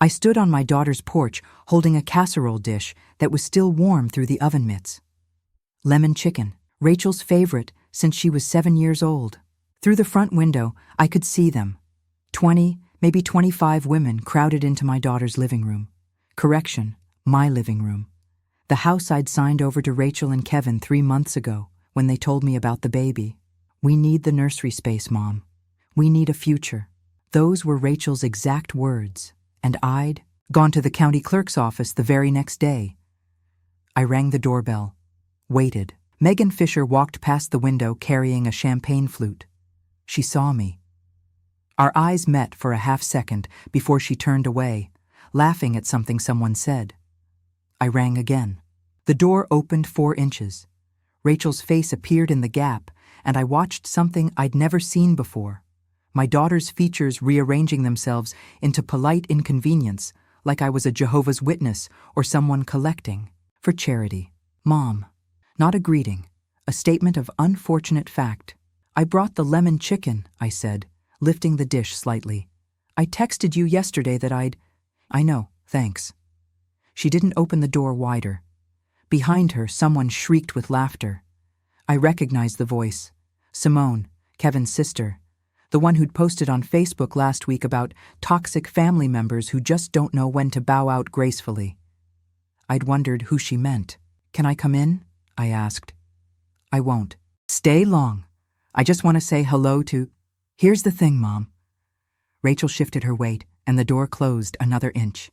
I stood on my daughter's porch holding a casserole dish that was still warm through the oven mitts. Lemon chicken, Rachel's favorite since she was 7 years old. Through the front window, I could see them. 20, maybe 25 women crowded into my daughter's living room. Correction, my living room. The house I'd signed over to Rachel and Kevin 3 months ago when they told me about the baby. We need the nursery space, Mom. We need a future. Those were Rachel's exact words, and I'd gone to the county clerk's office the very next day. I rang the doorbell, waited. Megan Fisher walked past the window carrying a champagne flute. She saw me. Our eyes met for a half-second before she turned away, laughing at something someone said. I rang again. The door opened 4 inches. Rachel's face appeared in the gap, and I watched something I'd never seen before. My daughter's features rearranging themselves into polite inconvenience, like I was a Jehovah's Witness or someone collecting for charity. Mom. Not a greeting, a statement of unfortunate fact. I brought the lemon chicken, I said, lifting the dish slightly. I texted you yesterday that I know, thanks. She didn't open the door wider. Behind her, someone shrieked with laughter. I recognized the voice. Simone, Kevin's sister, the one who'd posted on Facebook last week about toxic family members who just don't know when to bow out gracefully. I'd wondered who she meant. Can I come in? I asked. I won't. Stay long. I just want to say hello to... Here's the thing, Mom. Rachel shifted her weight, and the door closed another inch.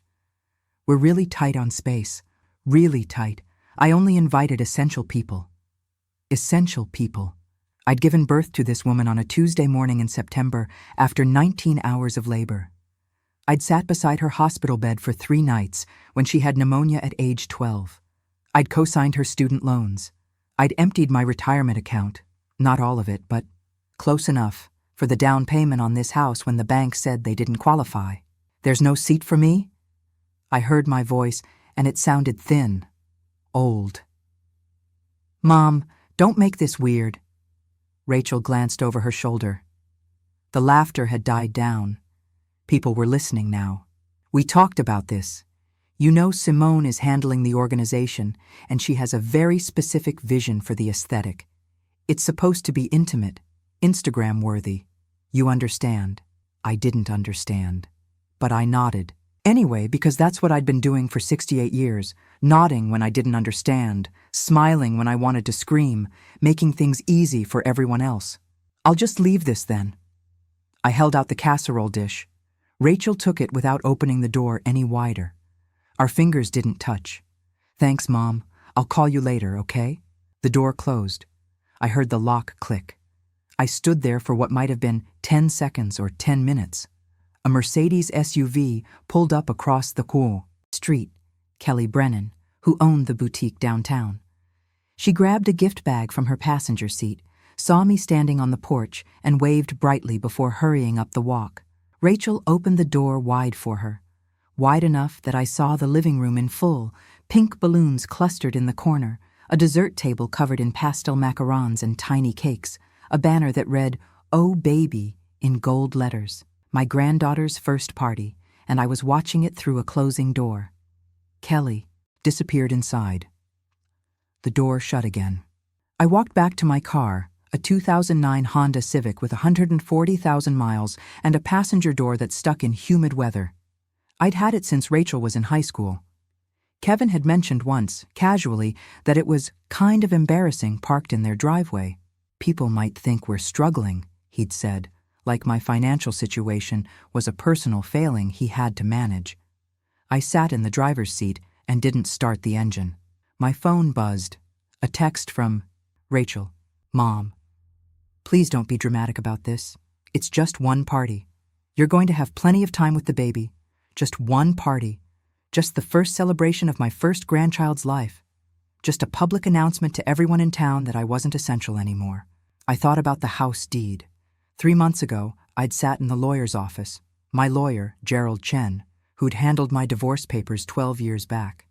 We're really tight on space. Really tight. I only invited essential people. Essential people. I'd given birth to this woman on a Tuesday morning in September after 19 hours of labor. I'd sat beside her hospital bed for 3 nights when she had pneumonia at age 12. I'd co-signed her student loans. I'd emptied my retirement account, not all of it, but close enough, for the down payment on this house when the bank said they didn't qualify. There's no seat for me? I heard my voice, and it sounded thin, old. Mom, don't make this weird. Rachel glanced over her shoulder. The laughter had died down. People were listening now. We talked about this. You know Simone is handling the organization, and she has a very specific vision for the aesthetic. It's supposed to be intimate, Instagram-worthy. You understand. I didn't understand. But I nodded. Anyway, because that's what I'd been doing for 68 years, nodding when I didn't understand, smiling when I wanted to scream, making things easy for everyone else. I'll just leave this then. I held out the casserole dish. Rachel took it without opening the door any wider. Our fingers didn't touch. Thanks, Mom. I'll call you later, okay? The door closed. I heard the lock click. I stood there for what might have been 10 seconds or 10 minutes. A Mercedes SUV pulled up across the cool street. Kelly Brennan, who owned the boutique downtown. She grabbed a gift bag from her passenger seat, saw me standing on the porch, and waved brightly before hurrying up the walk. Rachel opened the door wide for her, wide enough that I saw the living room in full, pink balloons clustered in the corner, a dessert table covered in pastel macarons and tiny cakes, a banner that read, "Oh Baby," in gold letters. My granddaughter's first party, and I was watching it through a closing door. Kelly disappeared inside. The door shut again. I walked back to my car, a 2009 Honda Civic with 140,000 miles and a passenger door that stuck in humid weather. I'd had it since Rachel was in high school. Kevin had mentioned once, casually, that it was kind of embarrassing parked in their driveway. People might think we're struggling, he'd said, like my financial situation was a personal failing he had to manage. I sat in the driver's seat and didn't start the engine. My phone buzzed. A text from Rachel. Mom. Please don't be dramatic about this. It's just one party. You're going to have plenty of time with the baby. Just one party. Just the first celebration of my first grandchild's life. Just a public announcement to everyone in town that I wasn't essential anymore. I thought about the house deed. 3 months ago, I'd sat in the lawyer's office. My lawyer, Gerald Chen, who'd handled my divorce papers 12 years back.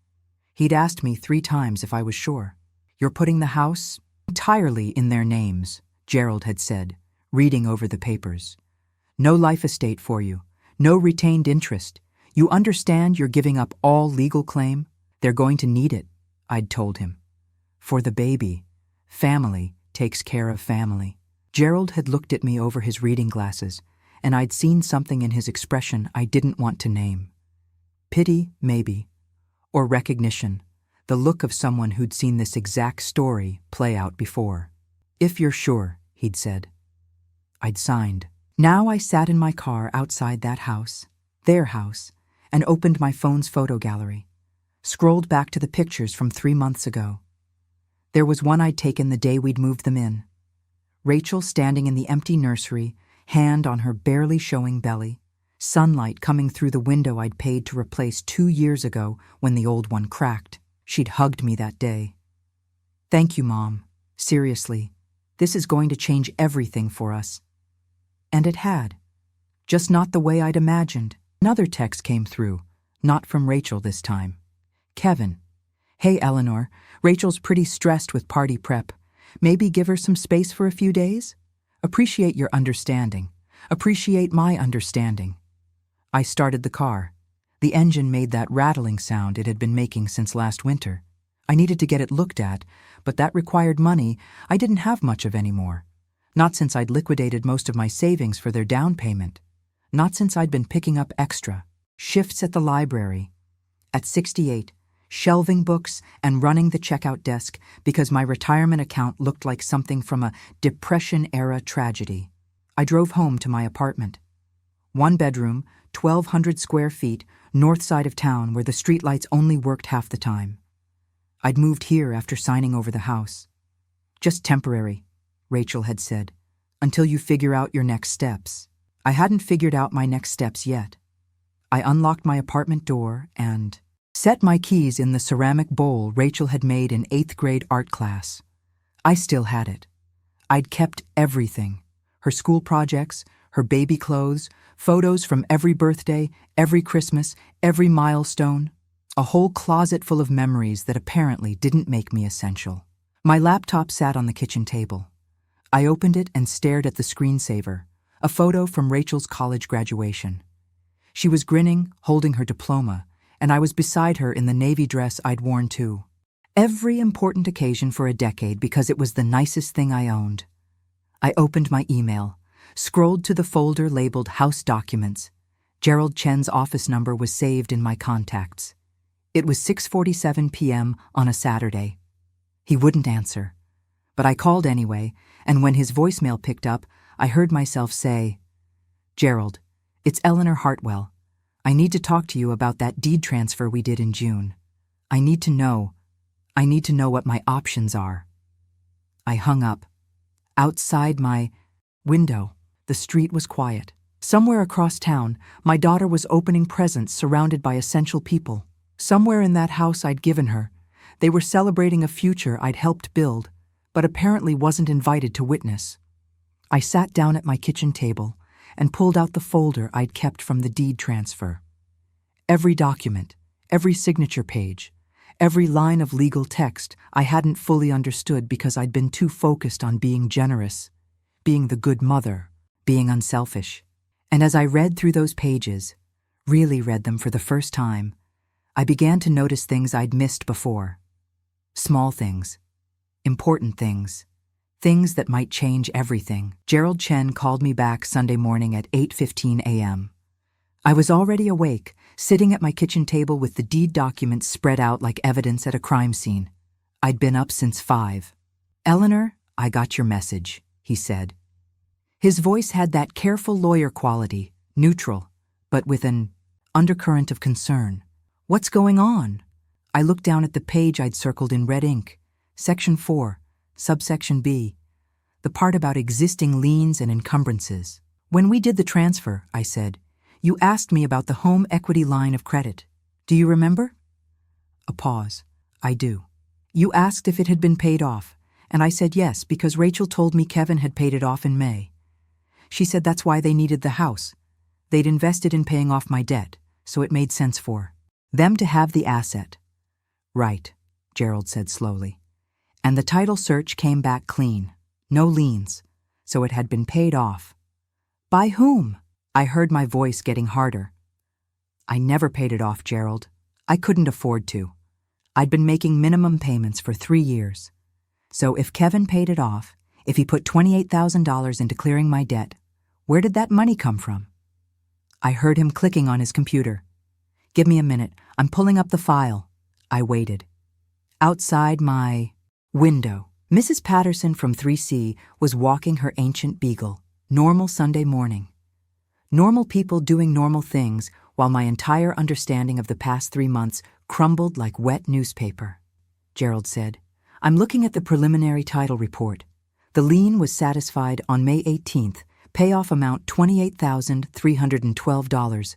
He'd asked me 3 times if I was sure. You're putting the house entirely in their names, Gerald had said, reading over the papers. No life estate for you. No retained interest. You understand you're giving up all legal claim? They're going to need it, I'd told him. For the baby, family takes care of family. Gerald had looked at me over his reading glasses, and I'd seen something in his expression I didn't want to name. Pity, maybe, or recognition, the look of someone who'd seen this exact story play out before. If you're sure, he'd said. I'd signed. Now I sat in my car outside that house, their house, and opened my phone's photo gallery, scrolled back to the pictures from 3 months ago. There was one I'd taken the day we'd moved them in. Rachel standing in the empty nursery, hand on her barely showing belly, sunlight coming through the window I'd paid to replace 2 years ago when the old one cracked. She'd hugged me that day. Thank you, Mom. Seriously, this is going to change everything for us. And it had. Just not the way I'd imagined. Another text came through, not from Rachel this time. Kevin. Hey, Eleanor, Rachel's pretty stressed with party prep. Maybe give her some space for a few days? Appreciate your understanding. Appreciate my understanding. I started the car. The engine made that rattling sound it had been making since last winter. I needed to get it looked at, but that required money I didn't have much of anymore. Not since I'd liquidated most of my savings for their down payment. Not since I'd been picking up extra shifts at the library. At 68, shelving books and running the checkout desk because my retirement account looked like something from a Depression-era tragedy. I drove home to my apartment. 1 bedroom, 1,200 square feet, north side of town where the streetlights only worked half the time. I'd moved here after signing over the house. Just temporary, Rachel had said, until you figure out your next steps. I hadn't figured out my next steps yet. I unlocked my apartment door and set my keys in the ceramic bowl Rachel had made in 8th grade art class. I still had it. I'd kept everything. Her school projects, her baby clothes, photos from every birthday, every Christmas, every milestone. A whole closet full of memories that apparently didn't make me essential. My laptop sat on the kitchen table. I opened it and stared at the screensaver, a photo from Rachel's college graduation. She was grinning, holding her diploma, and I was beside her in the navy dress I'd worn too. Every important occasion for a decade because it was the nicest thing I owned. I opened my email, scrolled to the folder labeled House Documents. Gerald Chen's office number was saved in my contacts. It was 6:47 p.m. on a Saturday. He wouldn't answer, but I called anyway, and when his voicemail picked up, I heard myself say, Gerald, it's Eleanor Hartwell. I need to talk to you about that deed transfer we did in June. I need to know what my options are. I hung up. Outside my window, the street was quiet. Somewhere across town, my daughter was opening presents surrounded by essential people. Somewhere in that house I'd given her, they were celebrating a future I'd helped build, but apparently wasn't invited to witness. I sat down at my kitchen table and pulled out the folder I'd kept from the deed transfer. Every document, every signature page, every line of legal text I hadn't fully understood because I'd been too focused on being generous, being the good mother, being unselfish. And as I read through those pages, really read them for the first time, I began to notice things I'd missed before. Small things, important things, things that might change everything. Gerald Chen called me back Sunday morning at 8:15 a.m. I was already awake, sitting at my kitchen table with the deed documents spread out like evidence at a crime scene. I'd been up since 5. Eleanor, I got your message, he said. His voice had that careful lawyer quality, neutral, but with an undercurrent of concern. What's going on? I looked down at the page I'd circled in red ink, Section 4, Subsection B, the part about existing liens and encumbrances. When we did the transfer, I said, you asked me about the home equity line of credit. Do you remember? A pause. I do. You asked if it had been paid off, and I said yes because Rachel told me Kevin had paid it off in May. She said that's why they needed the house. They'd invested in paying off my debt, so it made sense for them to have the asset. Right, Gerald said slowly. And the title search came back clean. No liens, so it had been paid off. By whom? I heard my voice getting harder. I never paid it off, Gerald. I couldn't afford to. I'd been making minimum payments for 3 years. So if Kevin paid it off, if he put $28,000 into clearing my debt, where did that money come from? I heard him clicking on his computer. Give me a minute, I'm pulling up the file. I waited. Outside my window, Mrs. Patterson from 3C was walking her ancient beagle. Normal Sunday morning. Normal people doing normal things while my entire understanding of the past 3 months crumbled like wet newspaper. Gerald said, I'm looking at the preliminary title report. The lien was satisfied on May 18th, payoff amount $28,312.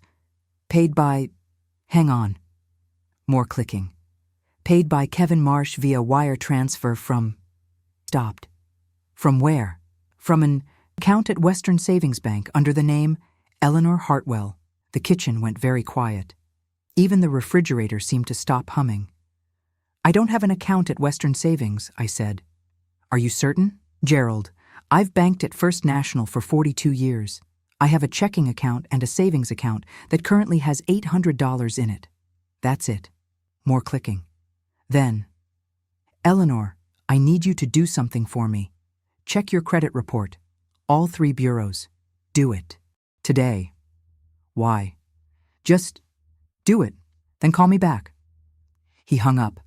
Paid by, hang on, more clicking. Paid by Kevin Marsh via wire transfer from, stopped. From where? From an account at Western Savings Bank under the name Eleanor Hartwell. The kitchen went very quiet. Even the refrigerator seemed to stop humming. I don't have an account at Western Savings, I said. Are you certain? Gerald, I've banked at First National for 42 years. I have a checking account and a savings account that currently has $800 in it. That's it. More clicking. Then, Eleanor, I need you to do something for me. Check your credit report. All 3 bureaus. Do it. Today. Why? Just do it. Then call me back. He hung up.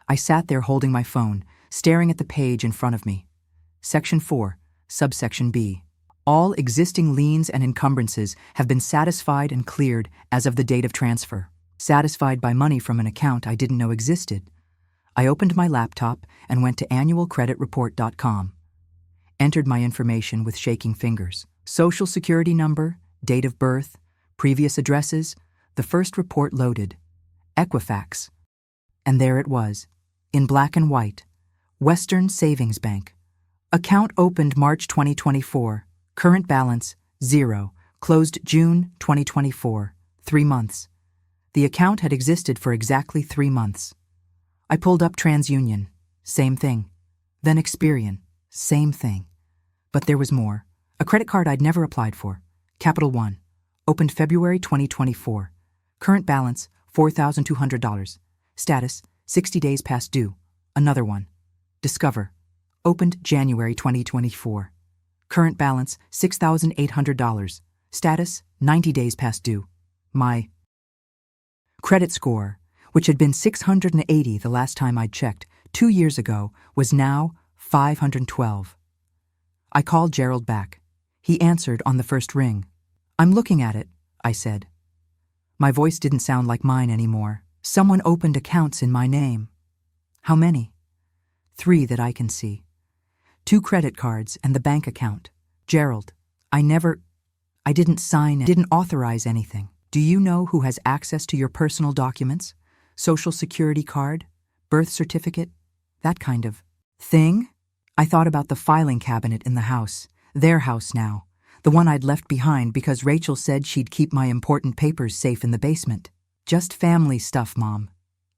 I sat there holding my phone, staring at the page in front of me. Section 4, subsection B. All existing liens and encumbrances have been satisfied and cleared as of the date of transfer. Satisfied by money from an account I didn't know existed. I opened my laptop and went to annualcreditreport.com. Entered my information with shaking fingers. Social security number, date of birth, previous addresses. The first report loaded. Equifax. And there it was, in black and white. Western Savings Bank. Account opened March 2024. Current balance, 0. Closed June 2024. 3 months. The account had existed for exactly 3 months. I pulled up TransUnion. Same thing. Then Experian. Same thing. But there was more. A credit card I'd never applied for. Capital One. Opened February 2024. Current balance, $4,200. Status, 60 days past due. Another one. Discover. Opened January 2024. Current balance, $6,800. Status, 90 days past due. My credit score, which had been 680 the last time I'd checked 2 years ago, was now 512. I called Gerald back. He answered on the first ring. I'm looking at it, I said. My voice didn't sound like mine anymore. Someone opened accounts in my name. How many? 3 that I can see. 2 credit cards and the bank account. Gerald, I didn't sign it, didn't authorize anything. Do you know who has access to your personal documents? Social security card? Birth certificate? That kind of thing? I thought about the filing cabinet in the house. Their house now. The one I'd left behind because Rachel said she'd keep my important papers safe in the basement. Just family stuff, Mom.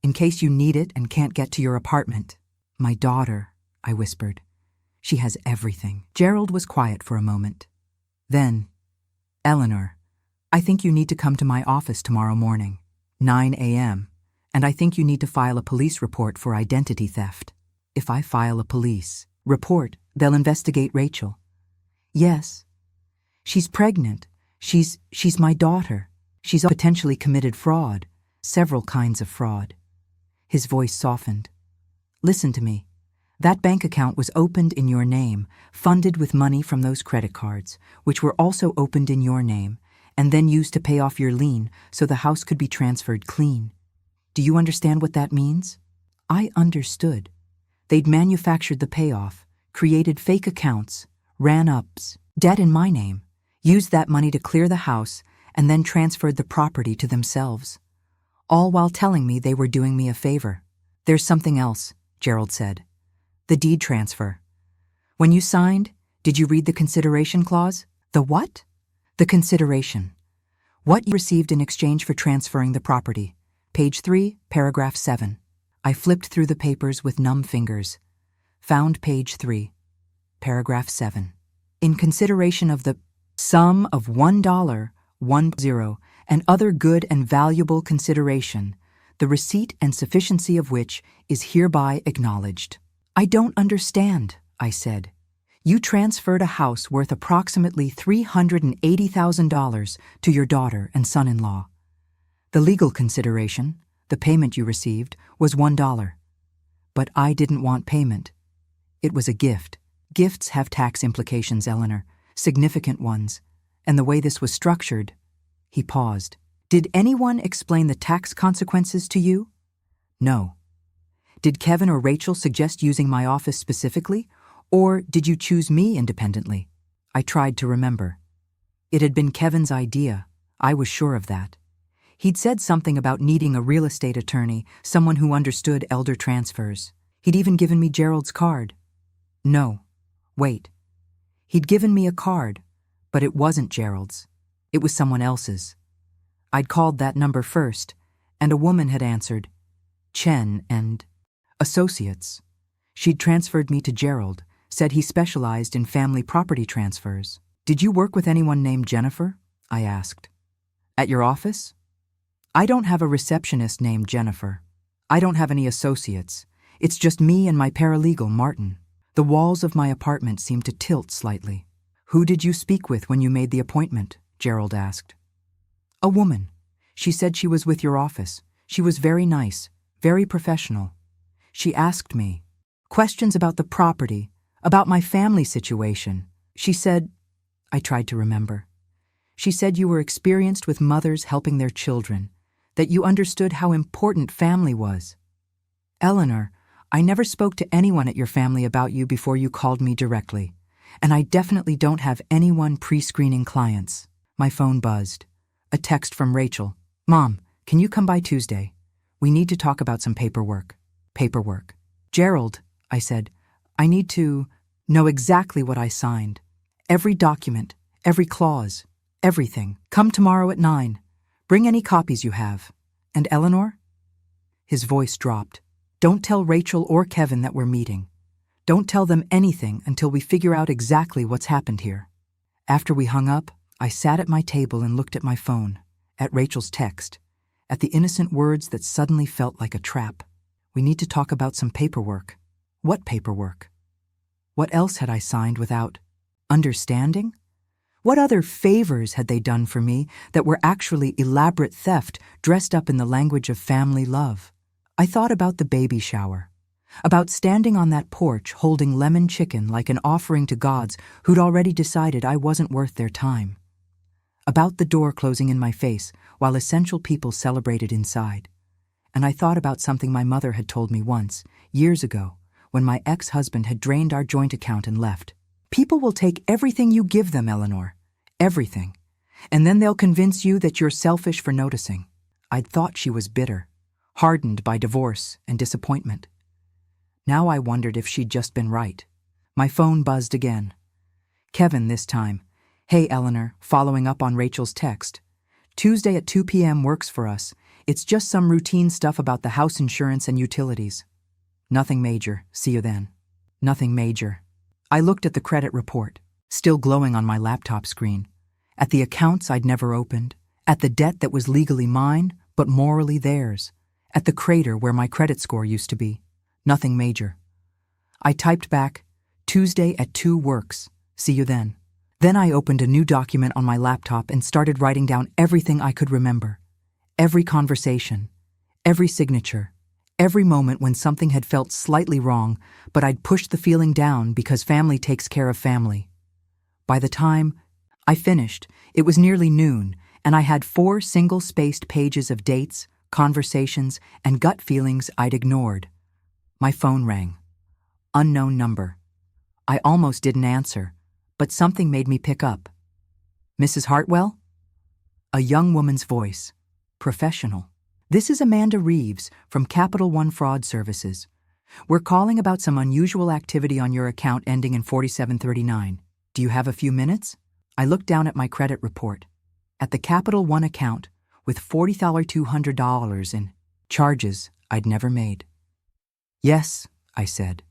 In case you need it and can't get to your apartment. My daughter, I whispered. She has everything. Gerald was quiet for a moment. Then, Eleanor, I think you need to come to my office tomorrow morning, 9 a.m., and I think you need to file a police report for identity theft. If I file a police report, they'll investigate Rachel. Yes. She's pregnant. She's my daughter. She's potentially committed fraud, several kinds of fraud. His voice softened. Listen to me. That bank account was opened in your name, funded with money from those credit cards, which were also opened in your name, and then used to pay off your lien so the house could be transferred clean. Do you understand what that means? I understood. They'd manufactured the payoff, created fake accounts, ran ups, debt in my name, used that money to clear the house, and then transferred the property to themselves. All while telling me they were doing me a favor. There's something else, Gerald said. The deed transfer. When you signed, did you read the consideration clause? The what? The consideration. What you received in exchange for transferring the property. Page 3, paragraph 7. I flipped through the papers with numb fingers. Found page 3, paragraph 7. In consideration of the sum of $1.10 and other good and valuable consideration, the receipt and sufficiency of which is hereby acknowledged. I don't understand, I said. You transferred a house worth approximately $380,000 to your daughter and son-in-law. The legal consideration, the payment you received, was $1. But I didn't want payment. It was a gift. Gifts have tax implications, Eleanor, significant ones. And the way this was structured— He paused. Did anyone explain the tax consequences to you? No. Did Kevin or Rachel suggest using my office specifically, or did you choose me independently? I tried to remember. It had been Kevin's idea. I was sure of that. He'd said something about needing a real estate attorney, someone who understood elder transfers. He'd even given me Gerald's card. No. Wait. He'd given me a card, but it wasn't Gerald's. It was someone else's. I'd called that number first, and a woman had answered. Chen and Associates. She'd transferred me to Gerald, said he specialized in family property transfers. Did you work with anyone named Jennifer? I asked. At your office? I don't have a receptionist named Jennifer. I don't have any associates. It's just me and my paralegal, Martin. The walls of my apartment seemed to tilt slightly. Who did you speak with when you made the appointment? Gerald asked. A woman. She said she was with your office. She was very nice, very professional. She asked me questions about the property, about my family situation. She said— I tried to remember. She said you were experienced with mothers helping their children, that you understood how important family was. Eleanor, I never spoke to anyone at your family about you before you called me directly, and I definitely don't have anyone pre-screening clients. My phone buzzed. A text from Rachel. Mom, can you come by Tuesday? We need to talk about some paperwork. Paperwork. Gerald, I said, I need to know exactly what I signed. Every document, every clause, everything. Come tomorrow at 9. Bring any copies you have. And Eleanor? His voice dropped. Don't tell Rachel or Kevin that we're meeting. Don't tell them anything until we figure out exactly what's happened here. After we hung up, I sat at my table and looked at my phone, at Rachel's text, at the innocent words that suddenly felt like a trap. We need to talk about some paperwork. What paperwork? What else had I signed without understanding? What other favors had they done for me that were actually elaborate theft dressed up in the language of family love? I thought about the baby shower, about standing on that porch holding lemon chicken like an offering to gods who'd already decided I wasn't worth their time, about the door closing in my face while essential people celebrated inside. And I thought about something my mother had told me once, years ago, when my ex-husband had drained our joint account and left. People will take everything you give them, Eleanor. Everything. And then they'll convince you that you're selfish for noticing. I'd thought she was bitter, hardened by divorce and disappointment. Now I wondered if she'd just been right. My phone buzzed again. Kevin this time. Hey, Eleanor, following up on Rachel's text. Tuesday at 2 p.m. works for us. It's just some routine stuff about the house insurance and utilities. Nothing major. See you then. Nothing major. I looked at the credit report, still glowing on my laptop screen, at the accounts I'd never opened, at the debt that was legally mine but morally theirs, at the crater where my credit score used to be. Nothing major. I typed back, Tuesday at 2 works. See you then. Then I opened a new document on my laptop and started writing down everything I could remember. Every conversation, every signature, every moment when something had felt slightly wrong, but I'd pushed the feeling down because family takes care of family. By the time I finished, it was nearly noon, and I had 4 single-spaced pages of dates, conversations, and gut feelings I'd ignored. My phone rang. Unknown number. I almost didn't answer, but something made me pick up. Mrs. Hartwell? A young woman's voice. Professional. This is Amanda Reeves from Capital One Fraud Services. We're calling about some unusual activity on your account ending in 4739. Do you have a few minutes? I looked down at my credit report, at the Capital One account with $40,200 in charges I'd never made. Yes, I said.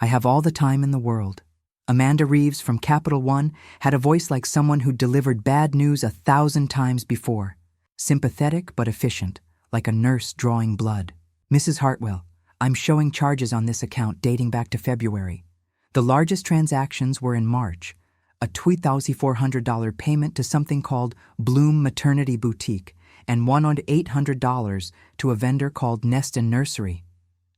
I have all the time in the world. Amanda Reeves from Capital One had a voice like someone who'd delivered bad news 1,000 times before. sympathetic but efficient, like a nurse drawing blood. Mrs. Hartwell, I'm showing charges on this account dating back to February. The largest transactions were in March, a $2,400 payment to something called Bloom Maternity Boutique, and one on $800 to a vendor called Nest and Nursery.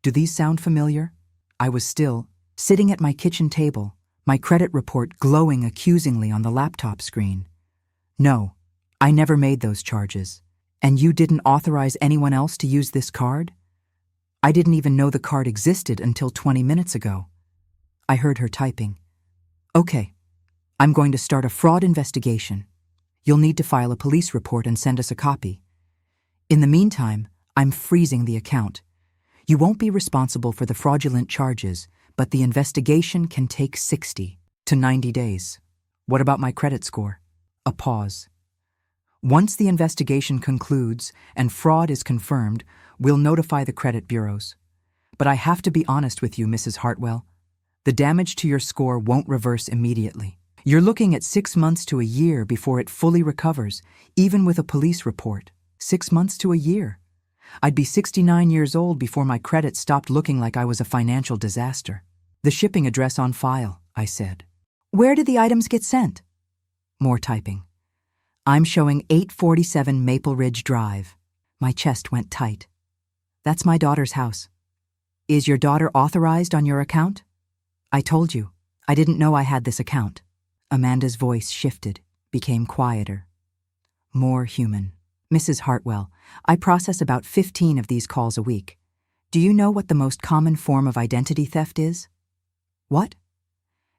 Do these sound familiar? I was still sitting at my kitchen table, my credit report glowing accusingly on the laptop screen. No, I never made those charges. And you didn't authorize anyone else to use this card? I didn't even know the card existed until 20 minutes ago. I heard her typing. Okay, I'm going to start a fraud investigation. You'll need to file a police report and send us a copy. In the meantime, I'm freezing the account. You won't be responsible for the fraudulent charges, but the investigation can take 60 to 90 days. What about my credit score? A pause. Once the investigation concludes and fraud is confirmed, we'll notify the credit bureaus. But I have to be honest with you, Mrs. Hartwell. The damage to your score won't reverse immediately. You're looking at 6 months to a year before it fully recovers, even with a police report. 6 months to a year. I'd be 69 years old before my credit stopped looking like I was a financial disaster. The shipping address on file, I said. Where did the items get sent? More typing. I'm showing 847 Maple Ridge Drive. My chest went tight. That's my daughter's house. Is your daughter authorized on your account? I told you. I didn't know I had this account. Amanda's voice shifted, became quieter. More human. Mrs. Hartwell, I process about 15 of these calls a week. Do you know what the most common form of identity theft is? What?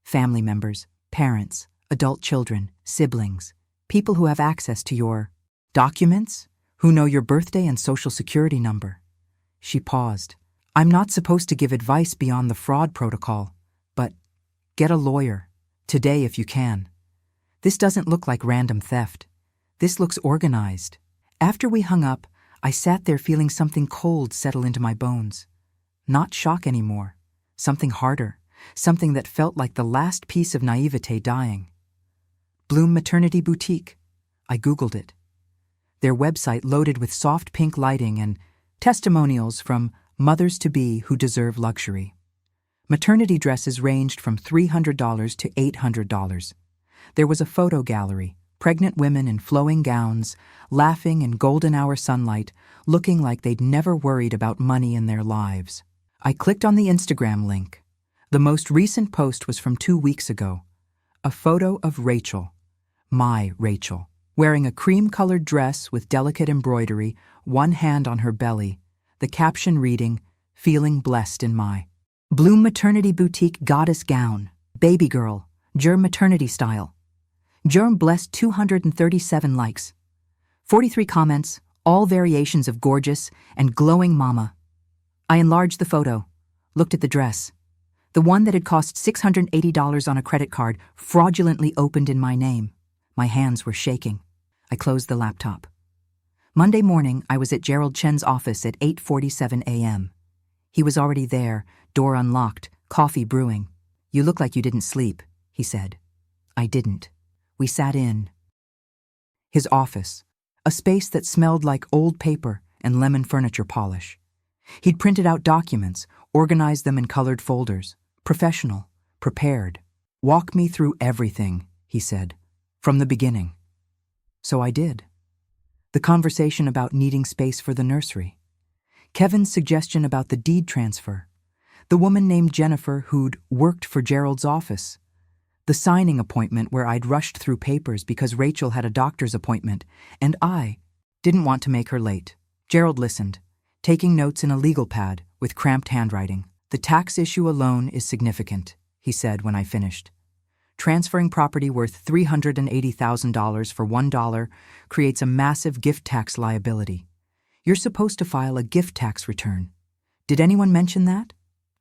Family members, parents, adult children, siblings, people who have access to your documents, who know your birthday and social security number. She paused. I'm not supposed to give advice beyond the fraud protocol, but get a lawyer, today if you can. This doesn't look like random theft. This looks organized. After we hung up, I sat there feeling something cold settle into my bones. Not shock anymore. Something harder. Something that felt like the last piece of naivete dying. Bloom Maternity Boutique. I Googled it. Their website loaded with soft pink lighting and testimonials from mothers-to-be who deserve luxury. Maternity dresses ranged from $300 to $800. There was a photo gallery, pregnant women in flowing gowns, laughing in golden hour sunlight, looking like they'd never worried about money in their lives. I clicked on the Instagram link. The most recent post was from 2 weeks ago. A photo of Rachel, my Rachel, wearing a cream-colored dress with delicate embroidery, one hand on her belly, the caption reading, "Feeling blessed in my Bloom Maternity Boutique Goddess Gown, Baby Girl, Germ Maternity Style." Germ blessed 237 likes. 43 comments, all variations of gorgeous and glowing mama. I enlarged the photo, looked at the dress. The one that had cost $680 on a credit card fraudulently opened in my name. My hands were shaking. I closed the laptop. Monday morning, I was at Gerald Chen's office at 8:47 a.m. He was already there, door unlocked, coffee brewing. "You look like you didn't sleep," he said. I didn't. We sat in his office, a space that smelled like old paper and lemon furniture polish. He'd printed out documents, organized them in colored folders. Professional, prepared. "Walk me through everything," he said, "from the beginning." So I did. The conversation about needing space for the nursery. Kevin's suggestion about the deed transfer. The woman named Jennifer who'd worked for Gerald's office. The signing appointment where I'd rushed through papers because Rachel had a doctor's appointment, and I didn't want to make her late. Gerald listened, taking notes in a legal pad with cramped handwriting. "The tax issue alone is significant," he said when I finished. "Transferring property worth $380,000 for $1 creates a massive gift tax liability. You're supposed to file a gift tax return. Did anyone mention that?"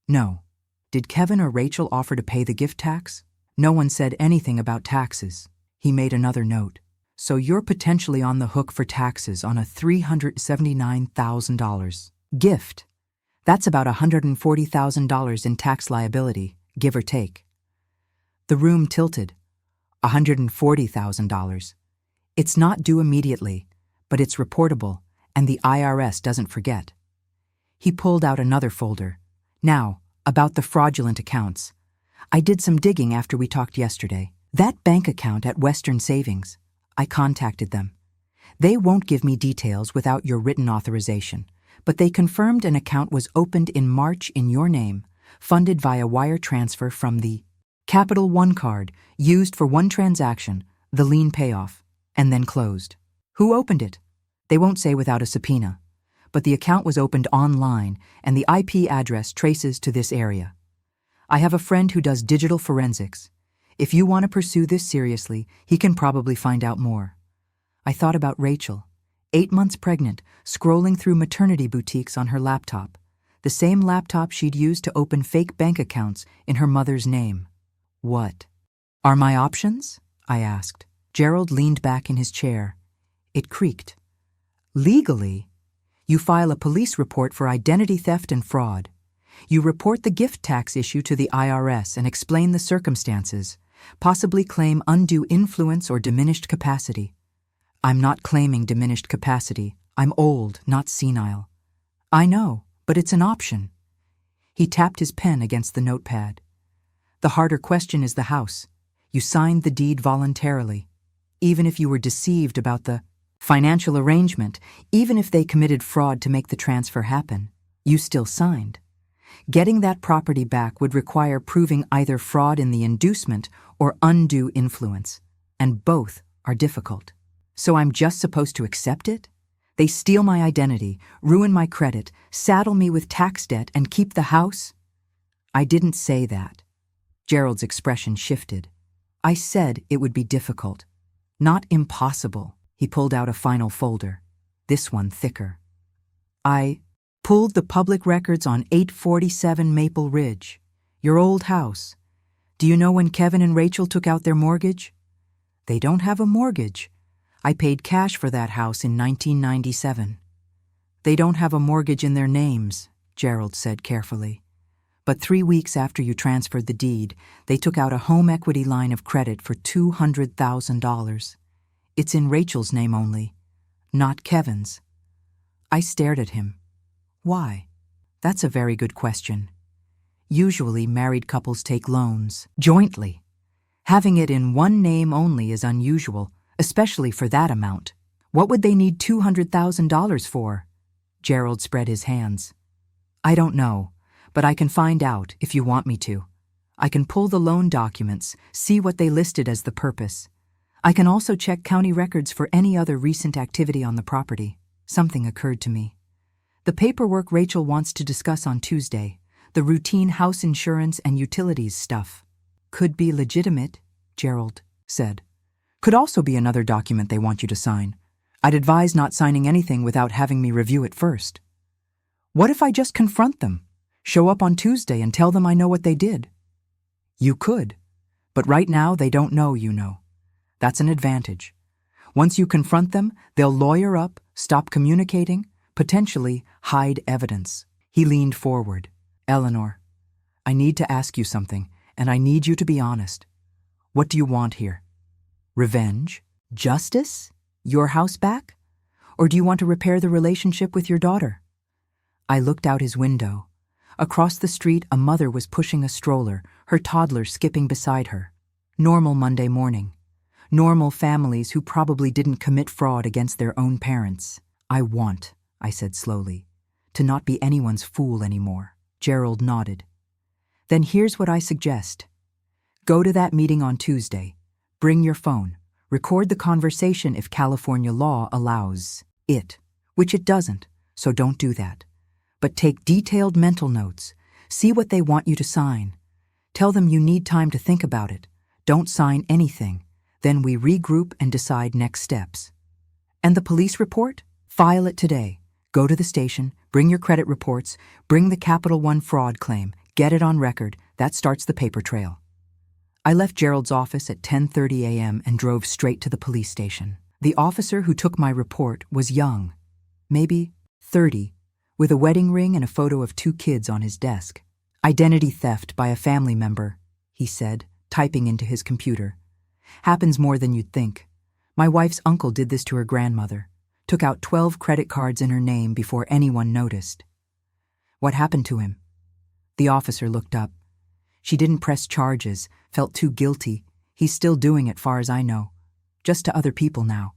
"No." "Did Kevin or Rachel offer to pay the gift tax?" "No one said anything about taxes." He made another note. "So you're potentially on the hook for taxes on a $379,000 gift. That's about $140,000 in tax liability, give or take." The room tilted. $140,000. "It's not due immediately, but it's reportable, and the IRS doesn't forget. He pulled out another folder. Now, about the fraudulent accounts. I did some digging after we talked yesterday. That bank account at Western Savings. I contacted them. They won't give me details without your written authorization, but they confirmed an account was opened in March in your name, funded via wire transfer from the Capital One card, used for one transaction, the lien payoff, and then closed. Who opened it? They won't say without a subpoena, but the account was opened online and the IP address traces to this area. I have a friend who does digital forensics. If you want to pursue this seriously, he can probably find out more. I thought about Rachel, 8 months pregnant, scrolling through maternity boutiques on her laptop, the same laptop she'd used to open fake bank accounts in her mother's name. What are my options? I asked. Gerald leaned back in his chair. It creaked. Legally, you file a police report for identity theft and fraud. You report the gift tax issue to the IRS and explain the circumstances, possibly claim undue influence or diminished capacity. I'm not claiming diminished capacity. I'm old, not senile. I know, but it's an option. He tapped his pen against the notepad. The harder question is the house. You signed the deed voluntarily. Even if you were deceived about the financial arrangement, even if they committed fraud to make the transfer happen, you still signed. Getting that property back would require proving either fraud in the inducement or undue influence, and both are difficult. So I'm just supposed to accept it? They steal my identity, ruin my credit, saddle me with tax debt, and keep the house? I didn't say that. Gerald's expression shifted. I said it would be difficult. Not impossible. He pulled out a final folder, this one thicker. I pulled the public records on 847 Maple Ridge, your old house. Do you know when Kevin and Rachel took out their mortgage? They don't have a mortgage. I paid cash for that house in 1997. They don't have a mortgage in their names, Gerald said carefully. But 3 weeks after you transferred the deed, they took out a home equity line of credit for $200,000. It's in Rachel's name only, not Kevin's. I stared at him. Why? That's a very good question. Usually married couples take loans jointly. Having it in one name only is unusual, especially for that amount. What would they need $200,000 for? Gerald spread his hands. I don't know, but I can find out if you want me to. I can pull the loan documents, see what they listed as the purpose. I can also check county records for any other recent activity on the property. Something occurred to me. The paperwork Rachel wants to discuss on Tuesday, the routine house insurance and utilities stuff, could be legitimate, Gerald said. Could also be another document they want you to sign. I'd advise not signing anything without having me review it first. What if I just confront them, show up on Tuesday and tell them I know what they did? You could, but right now they don't know you know. That's an advantage. Once you confront them, they'll lawyer up, stop communicating, potentially hide evidence. He leaned forward. Eleanor, I need to ask you something, and I need you to be honest. What do you want here? Revenge? Justice? Your house back? Or do you want to repair the relationship with your daughter? I looked out his window. Across the street, a mother was pushing a stroller, her toddler skipping beside her. Normal Monday morning. Normal families who probably didn't commit fraud against their own parents. I said slowly, to not be anyone's fool anymore. Gerald nodded. Then here's what I suggest. Go to that meeting on Tuesday. Bring your phone. Record the conversation if California law allows it, which it doesn't, so don't do that. But take detailed mental notes. See what they want you to sign. Tell them you need time to think about it. Don't sign anything. Then we regroup and decide next steps. And the police report? File it today. Go to the station, bring your credit reports, bring the Capital One fraud claim, get it on record. That starts the paper trail. I left Gerald's office at 10:30 a.m. and drove straight to the police station. The officer who took my report was young, maybe 30, with a wedding ring and a photo of 2 kids on his desk. Identity theft by a family member, he said, typing into his computer. Happens more than you'd think. My wife's uncle did this to her grandmother. took out 12 credit cards in her name before anyone noticed. What happened to him? The officer looked up. She didn't press charges, felt too guilty. He's still doing it, far as I know. Just to other people now.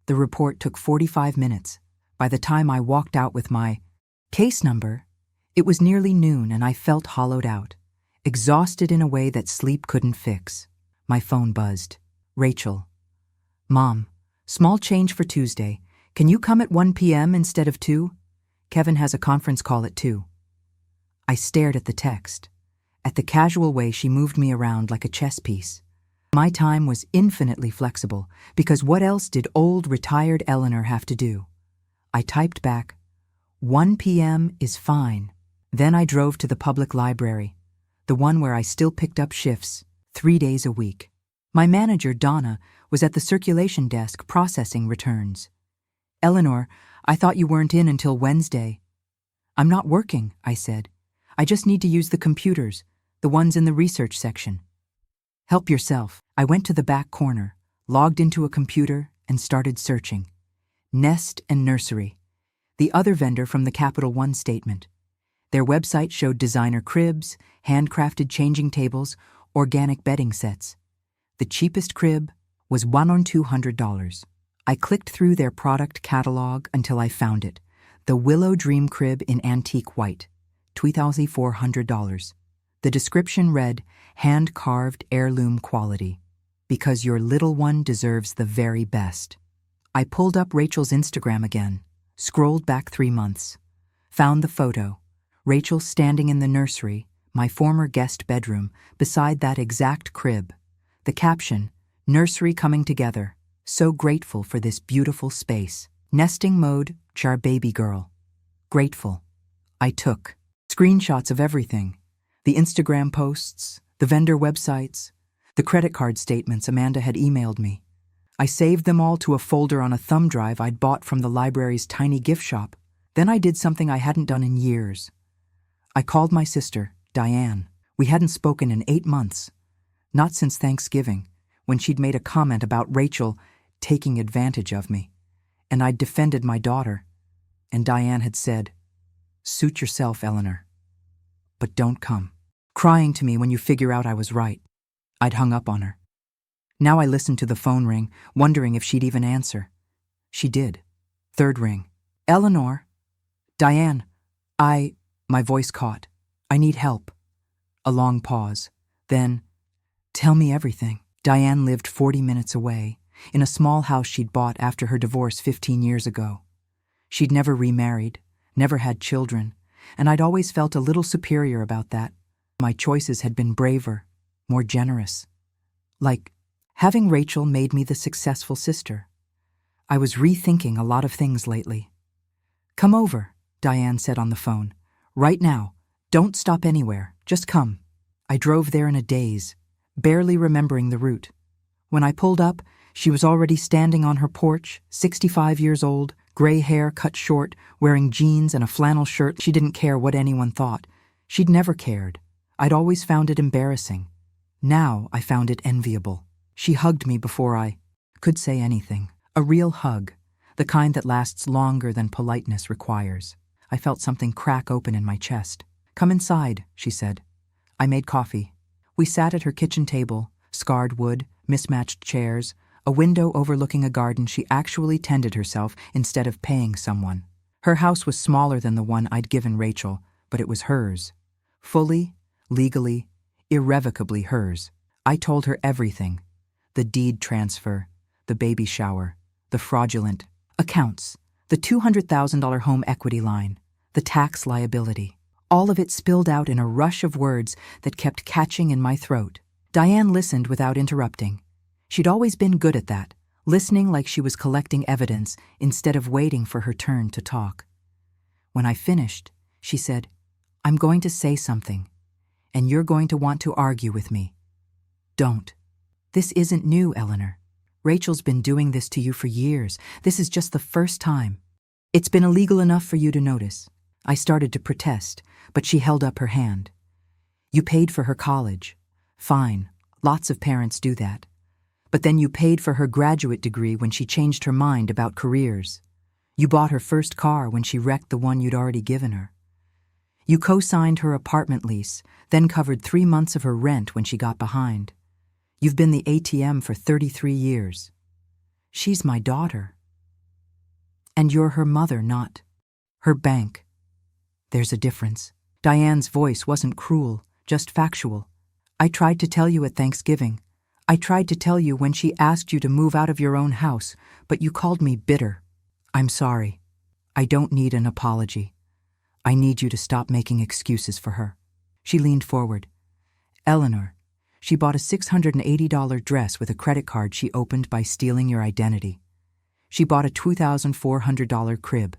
The report took 45 minutes. By the time I walked out with my case number, it was nearly noon and I felt hollowed out, exhausted in a way that sleep couldn't fix. My phone buzzed. Rachel. Mom, small change for Tuesday. Can you come at 1 p.m. instead of 2? Kevin has a conference call at 2. I stared at the text, at the casual way she moved me around like a chess piece. My time was infinitely flexible, because what else did old retired Eleanor have to do? I typed back, 1 p.m. is fine. Then I drove to the public library, the one where I still picked up shifts, 3 days a week. My manager, Donna, was at the circulation desk processing returns. Eleanor, I thought you weren't in until Wednesday. I'm not working, I said. I just need to use the computers, the ones in the research section. Help yourself. I went to the back corner, logged into a computer, and started searching. Nest and Nursery, the other vendor from the Capital One statement. Their website showed designer cribs, handcrafted changing tables, organic bedding sets. The cheapest crib was $1,200. I clicked through their product catalog until I found it, the Willow Dream Crib in antique white, $2,400. The description read, hand-carved heirloom quality, because your little one deserves the very best. I pulled up Rachel's Instagram again, scrolled back 3 months, found the photo, Rachel standing in the nursery, my former guest bedroom, beside that exact crib. The caption, nursery coming together, so grateful for this beautiful space. Nesting mode, char baby girl. Grateful. I took screenshots of everything. The Instagram posts, the vendor websites, the credit card statements Amanda had emailed me. I saved them all to a folder on a thumb drive I'd bought from the library's tiny gift shop. Then I did something I hadn't done in years. I called my sister, Diane. We hadn't spoken in 8 months. Not since Thanksgiving, when she'd made a comment about Rachel taking advantage of me. And I'd defended my daughter. And Diane had said, suit yourself, Eleanor. But don't come crying to me when you figure out I was right. I'd hung up on her. Now I listened to the phone ring, wondering if she'd even answer. She did. 3rd ring. Eleanor. Diane. My voice caught. I need help. A long pause. Then, tell me everything. Diane lived 40 minutes away, in a small house she'd bought after her divorce 15 years ago. She'd never remarried, never had children, and I'd always felt a little superior about that. My choices had been braver, more generous. Like, having Rachel made me the successful sister. I was rethinking a lot of things lately. Come over, Diane said on the phone. Right now. Don't stop anywhere. Just come. I drove there in a daze, barely remembering the route. When I pulled up, she was already standing on her porch, 65 years old, gray hair cut short, wearing jeans and a flannel shirt. She didn't care what anyone thought. She'd never cared. I'd always found it embarrassing. Now I found it enviable. She hugged me before I could say anything. A real hug, the kind that lasts longer than politeness requires. I felt something crack open in my chest. Come inside, she said. I made coffee. We sat at her kitchen table, scarred wood, mismatched chairs, a window overlooking a garden. She actually tended herself instead of paying someone. Her house was smaller than the one I'd given Rachel, but it was hers. Fully, legally, irrevocably hers. I told her everything. The deed transfer, the baby shower, the fraudulent accounts, the $200,000 home equity line, the tax liability. All of it spilled out in a rush of words that kept catching in my throat. Diane listened without interrupting. She'd always been good at that, listening like she was collecting evidence instead of waiting for her turn to talk. When I finished, she said, I'm going to say something, and you're going to want to argue with me. Don't. This isn't new, Eleanor. Rachel's been doing this to you for years. This is just the first time. It's been illegal enough for you to notice. I started to protest, but she held up her hand. You paid for her college. Fine, lots of parents do that. But then you paid for her graduate degree when she changed her mind about careers. You bought her first car when she wrecked the one you'd already given her. You co-signed her apartment lease, then covered 3 months of her rent when she got behind. You've been the ATM for 33 years. She's my daughter. And you're her mother, not her bank. There's a difference. Diane's voice wasn't cruel, just factual. I tried to tell you at Thanksgiving. I tried to tell you when she asked you to move out of your own house, but you called me bitter. I'm sorry. I don't need an apology. I need you to stop making excuses for her. She leaned forward. Eleanor, she bought a $680 dress with a credit card she opened by stealing your identity. She bought a $2,400 crib.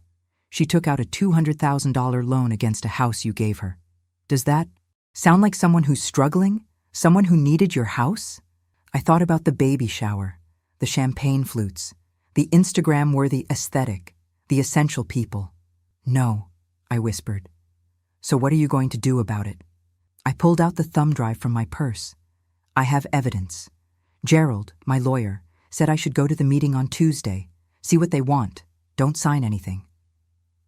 She took out a $200,000 loan against a house you gave her. Does that sound like someone who's struggling? Someone who needed your house? I thought about the baby shower, the champagne flutes, the Instagram-worthy aesthetic, the essential people. No, I whispered. So what are you going to do about it? I pulled out the thumb drive from my purse. I have evidence. Gerald, my lawyer, said I should go to the meeting on Tuesday, see what they want, don't sign anything.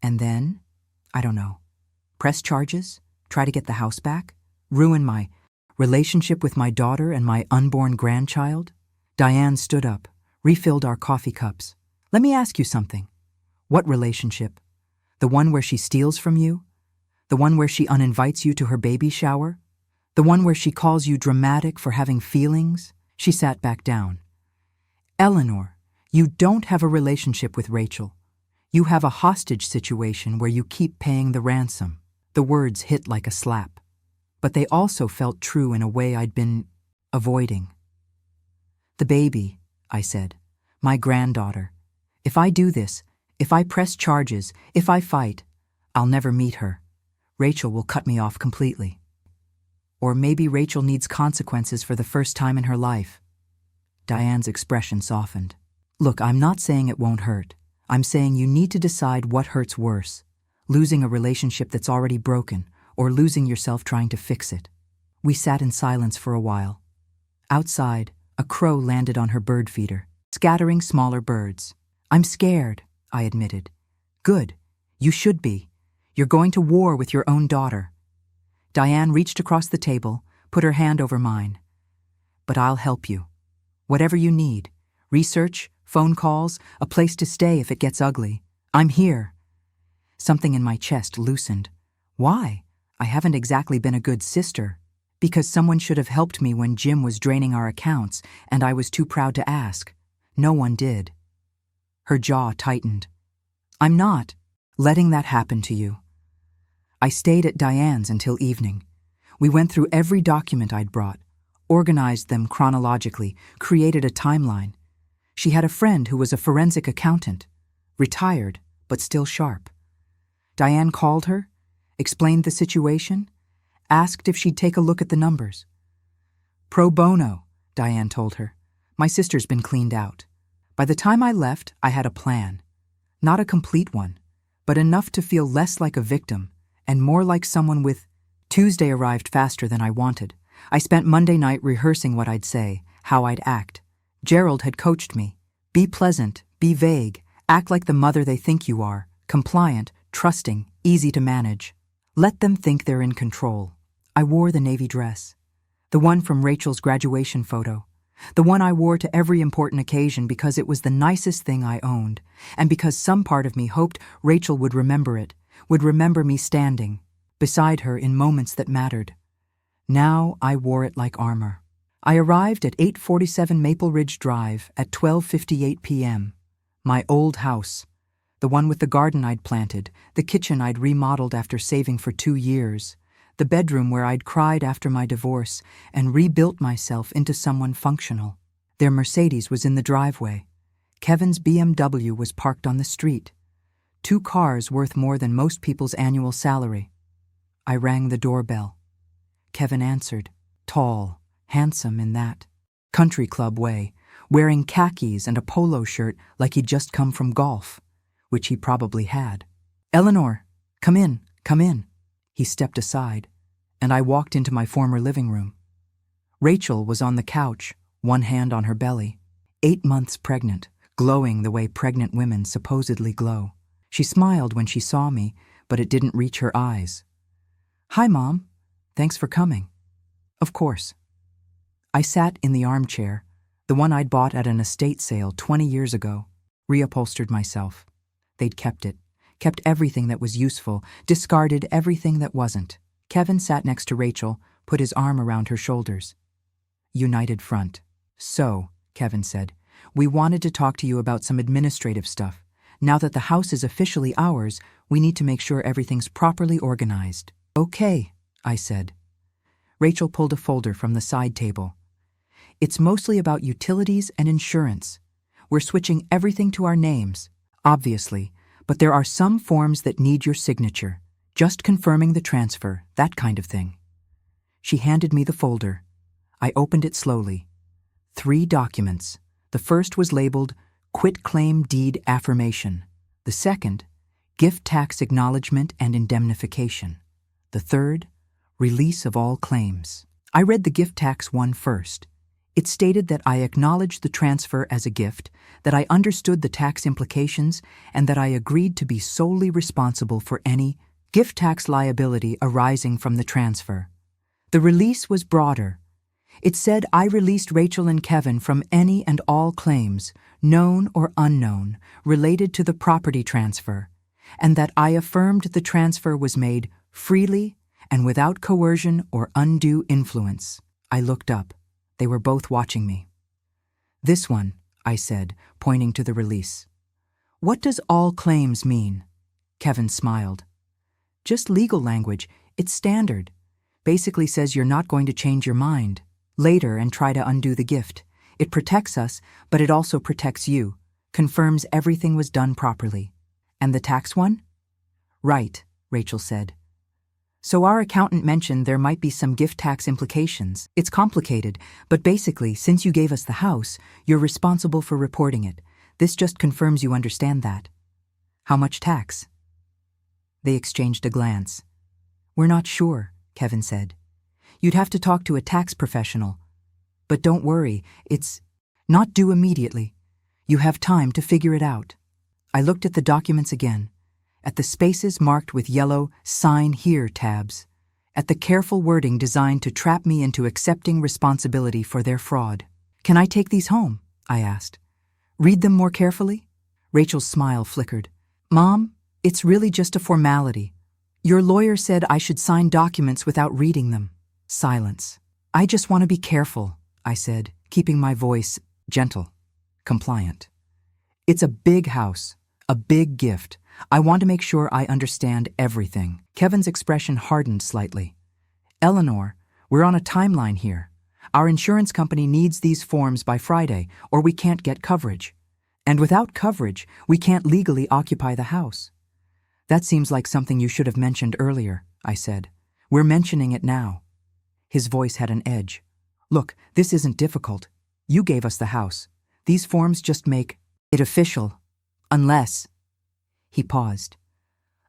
And then, I don't know, press charges, try to get the house back, ruin my relationship with my daughter and my unborn grandchild? Diane stood up, refilled our coffee cups. Let me ask you something. What relationship? The one where she steals from you? The one where she uninvites you to her baby shower? The one where she calls you dramatic for having feelings? She sat back down. Eleanor, you don't have a relationship with Rachel. You have a hostage situation where you keep paying the ransom. The words hit like a slap. But they also felt true in a way I'd been avoiding. The baby, I said. My granddaughter. If I do this, if I press charges, if I fight, I'll never meet her. Rachel will cut me off completely. Or maybe Rachel needs consequences for the first time in her life. Diane's expression softened. Look, I'm not saying it won't hurt. I'm saying you need to decide what hurts worse, losing a relationship that's already broken, or losing yourself trying to fix it. We sat in silence for a while. Outside, a crow landed on her bird feeder, scattering smaller birds. I'm scared, I admitted. Good. You should be. You're going to war with your own daughter. Diane reached across the table, put her hand over mine. But I'll help you. Whatever you need. Research, phone calls, a place to stay if it gets ugly. I'm here. Something in my chest loosened. Why? I haven't exactly been a good sister. Because someone should have helped me when Jim was draining our accounts, and I was too proud to ask. No one did. Her jaw tightened. I'm not letting that happen to you. I stayed at Diane's until evening. We went through every document I'd brought, organized them chronologically, created a timeline. She had a friend who was a forensic accountant, retired, but still sharp. Diane called her, explained the situation, asked if she'd take a look at the numbers. Pro bono, Diane told her. My sister's been cleaned out. By the time I left, I had a plan. Not a complete one, but enough to feel less like a victim and more like someone with... Tuesday arrived faster than I wanted. I spent Monday night rehearsing what I'd say, how I'd act. Gerald had coached me. Be pleasant, be vague, act like the mother they think you are, compliant, trusting, easy to manage. Let them think they're in control. I wore the navy dress. The one from Rachel's graduation photo. The one I wore to every important occasion because it was the nicest thing I owned, and because some part of me hoped Rachel would remember it, would remember me standing beside her in moments that mattered. Now I wore it like armor. I arrived at 847 Maple Ridge Drive at 12:58 p.m. My old house, the one with the garden I'd planted, the kitchen I'd remodeled after saving for 2 years, the bedroom where I'd cried after my divorce and rebuilt myself into someone functional. Their Mercedes was in the driveway. Kevin's BMW was parked on the street. 2 cars worth more than most people's annual salary. I rang the doorbell. Kevin answered, tall, handsome in that country club way, wearing khakis and a polo shirt like he'd just come from golf, which he probably had. Eleanor, come in, come in. He stepped aside, and I walked into my former living room. Rachel was on the couch, one hand on her belly, 8 months pregnant, glowing the way pregnant women supposedly glow. She smiled when she saw me, but it didn't reach her eyes. "Hi, Mom. Thanks for coming." "Of course." I sat in the armchair, the one I'd bought at an estate sale 20 years ago, reupholstered myself. They'd kept it, kept everything that was useful, discarded everything that wasn't. Kevin sat next to Rachel, put his arm around her shoulders. United front. "So," Kevin said, "we wanted to talk to you about some administrative stuff. Now that the house is officially ours, we need to make sure everything's properly organized." "Okay," I said. Rachel pulled a folder from the side table. "It's mostly about utilities and insurance. We're switching everything to our names, obviously, but there are some forms that need your signature, just confirming the transfer, that kind of thing." She handed me the folder. I opened it slowly. 3 documents. The first was labeled Quitclaim Deed Affirmation. The second, Gift Tax Acknowledgement and Indemnification. The third, Release of All Claims. I read the gift tax one first. It stated that I acknowledged the transfer as a gift, that I understood the tax implications, and that I agreed to be solely responsible for any gift tax liability arising from the transfer. The release was broader. It said I released Rachel and Kevin from any and all claims, known or unknown, related to the property transfer, and that I affirmed the transfer was made freely and without coercion or undue influence. I looked up. They were both watching me. "This one," I said, pointing to the release. "What does all claims mean?" Kevin smiled. "Just legal language. It's standard. Basically says you're not going to change your mind later and try to undo the gift. It protects us, but it also protects you, confirms everything was done properly." "And the tax one?" "Right," Rachel said. "So our accountant mentioned there might be some gift tax implications. It's complicated, but basically, since you gave us the house, you're responsible for reporting it. This just confirms you understand that." "How much tax?" They exchanged a glance. "We're not sure," Kevin said. "You'd have to talk to a tax professional. But don't worry, it's not due immediately. You have time to figure it out." I looked at the documents again, at the spaces marked with yellow "Sign Here" tabs, at the careful wording designed to trap me into accepting responsibility for their fraud. "Can I take these home?" I asked. "Read them more carefully?" Rachel's smile flickered. "Mom, it's really just a formality. Your lawyer said I should sign documents without reading them." Silence. "I just want to be careful," I said, keeping my voice gentle, compliant. "It's a big house, a big gift. I want to make sure I understand everything." Kevin's expression hardened slightly. "Eleanor, we're on a timeline here. Our insurance company needs these forms by Friday, or we can't get coverage. And without coverage, we can't legally occupy the house." "That seems like something you should have mentioned earlier," I said. "We're mentioning it now." His voice had an edge. "Look, this isn't difficult. You gave us the house. These forms just make it official. Unless..." He paused.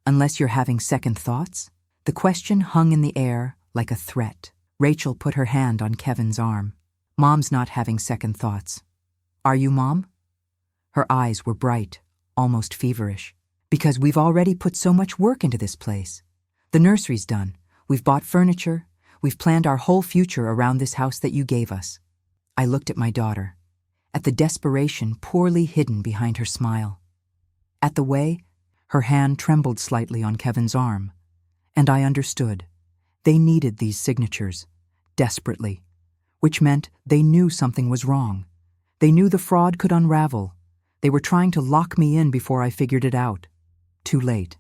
"Unless you're having second thoughts?" The question hung in the air like a threat. Rachel put her hand on Kevin's arm. "Mom's not having second thoughts. Are you, Mom?" Her eyes were bright, almost feverish. "Because we've already put so much work into this place. The nursery's done. We've bought furniture. We've planned our whole future around this house that you gave us." I looked at my daughter, at the desperation poorly hidden behind her smile, at the way her hand trembled slightly on Kevin's arm, and I understood. They needed these signatures, desperately, which meant they knew something was wrong. They knew the fraud could unravel. They were trying to lock me in before I figured it out. Too late.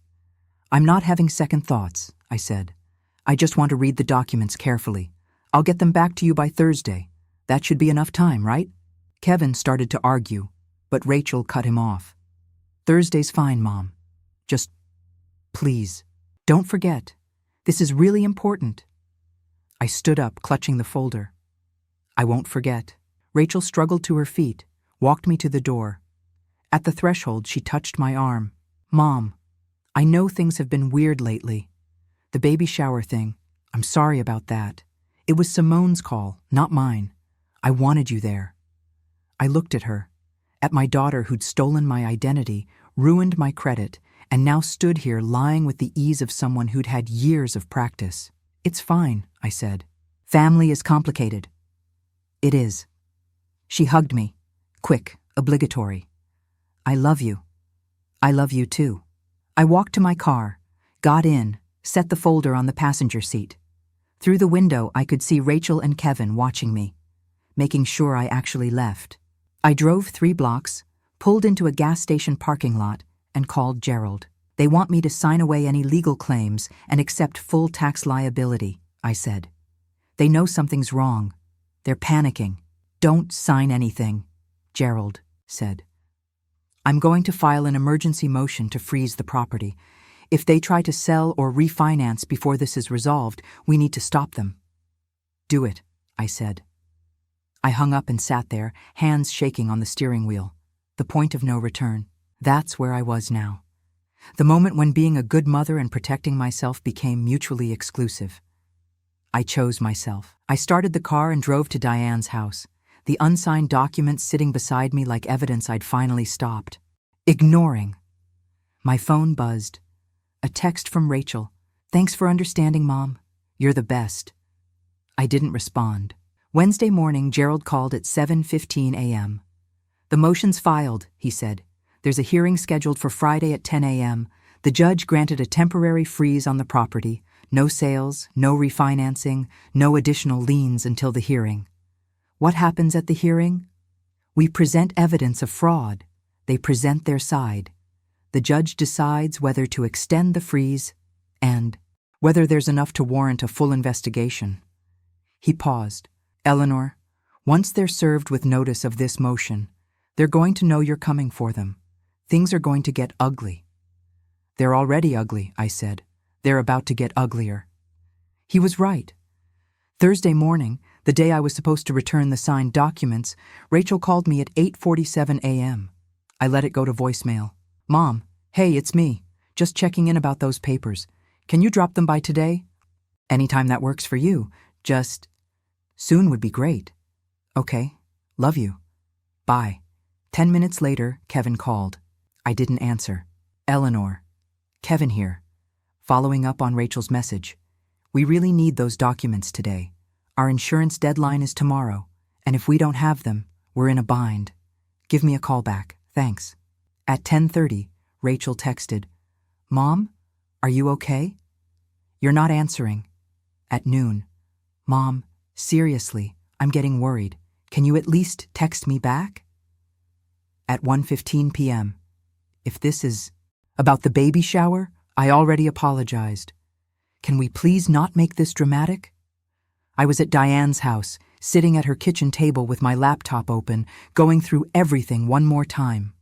"I'm not having second thoughts," I said. "I just want to read the documents carefully. I'll get them back to you by Thursday. That should be enough time, right?" Kevin started to argue, but Rachel cut him off. "Thursday's fine, Mom. Just, please, don't forget. This is really important." I stood up, clutching the folder. "I won't forget." Rachel struggled to her feet, walked me to the door. At the threshold, she touched my arm. "Mom, I know things have been weird lately. The baby shower thing, I'm sorry about that. It was Simone's call, not mine. I wanted you there." I looked at her, at my daughter who'd stolen my identity, ruined my credit, and now stood here lying with the ease of someone who'd had years of practice. "It's fine," I said. "Family is complicated." "It is." She hugged me. Quick, obligatory. "I love you. I love you too." I walked to my car, got in, set the folder on the passenger seat. Through the window, I could see Rachel and Kevin watching me, making sure I actually left. I drove 3 blocks, pulled into a gas station parking lot, and called Gerald. "They want me to sign away any legal claims and accept full tax liability," I said. "They know something's wrong. They're panicking." "Don't sign anything," Gerald said. "I'm going to file an emergency motion to freeze the property. If they try to sell or refinance before this is resolved, we need to stop them." "Do it," I said. I hung up and sat there, hands shaking on the steering wheel. The point of no return. That's where I was now. The moment when being a good mother and protecting myself became mutually exclusive. I chose myself. I started the car and drove to Diane's house, the unsigned documents sitting beside me like evidence I'd finally stopped. Ignoring. My phone buzzed. A text from Rachel. "Thanks for understanding, Mom. You're the best." I didn't respond. Wednesday morning, Gerald called at 7:15 a.m. "The motion's filed," he said. "There's a hearing scheduled for Friday at 10 a.m. The judge granted a temporary freeze on the property. No sales, no refinancing, no additional liens until the hearing." What happens at the hearing? We present evidence of fraud. They present their side. The judge decides whether to extend the freeze and whether there's enough to warrant a full investigation. He paused. "Eleanor, once they're served with notice of this motion, they're going to know you're coming for them. Things are going to get ugly." "They're already ugly," I said. "They're about to get uglier." He was right. Thursday morning, the day I was supposed to return the signed documents, Rachel called me at 8:47 a.m. I let it go to voicemail. "Mom, hey, it's me. Just checking in about those papers. Can you drop them by today?" "Anytime that works for you. Just soon would be great." "Okay. Love you. Bye." 10 minutes later, Kevin called. I didn't answer. "Eleanor, Kevin here. Following up on Rachel's message. We really need those documents today. Our insurance deadline is tomorrow, and if we don't have them, we're in a bind. Give me a call back. Thanks." At 10:30, Rachel texted, "Mom, are you okay? You're not answering." At noon, "Mom, seriously, I'm getting worried. Can you at least text me back?" At 1:15 p.m., "If this is about the baby shower, I already apologized. Can we please not make this dramatic?" I was at Diane's house, sitting at her kitchen table with my laptop open, going through everything one more time.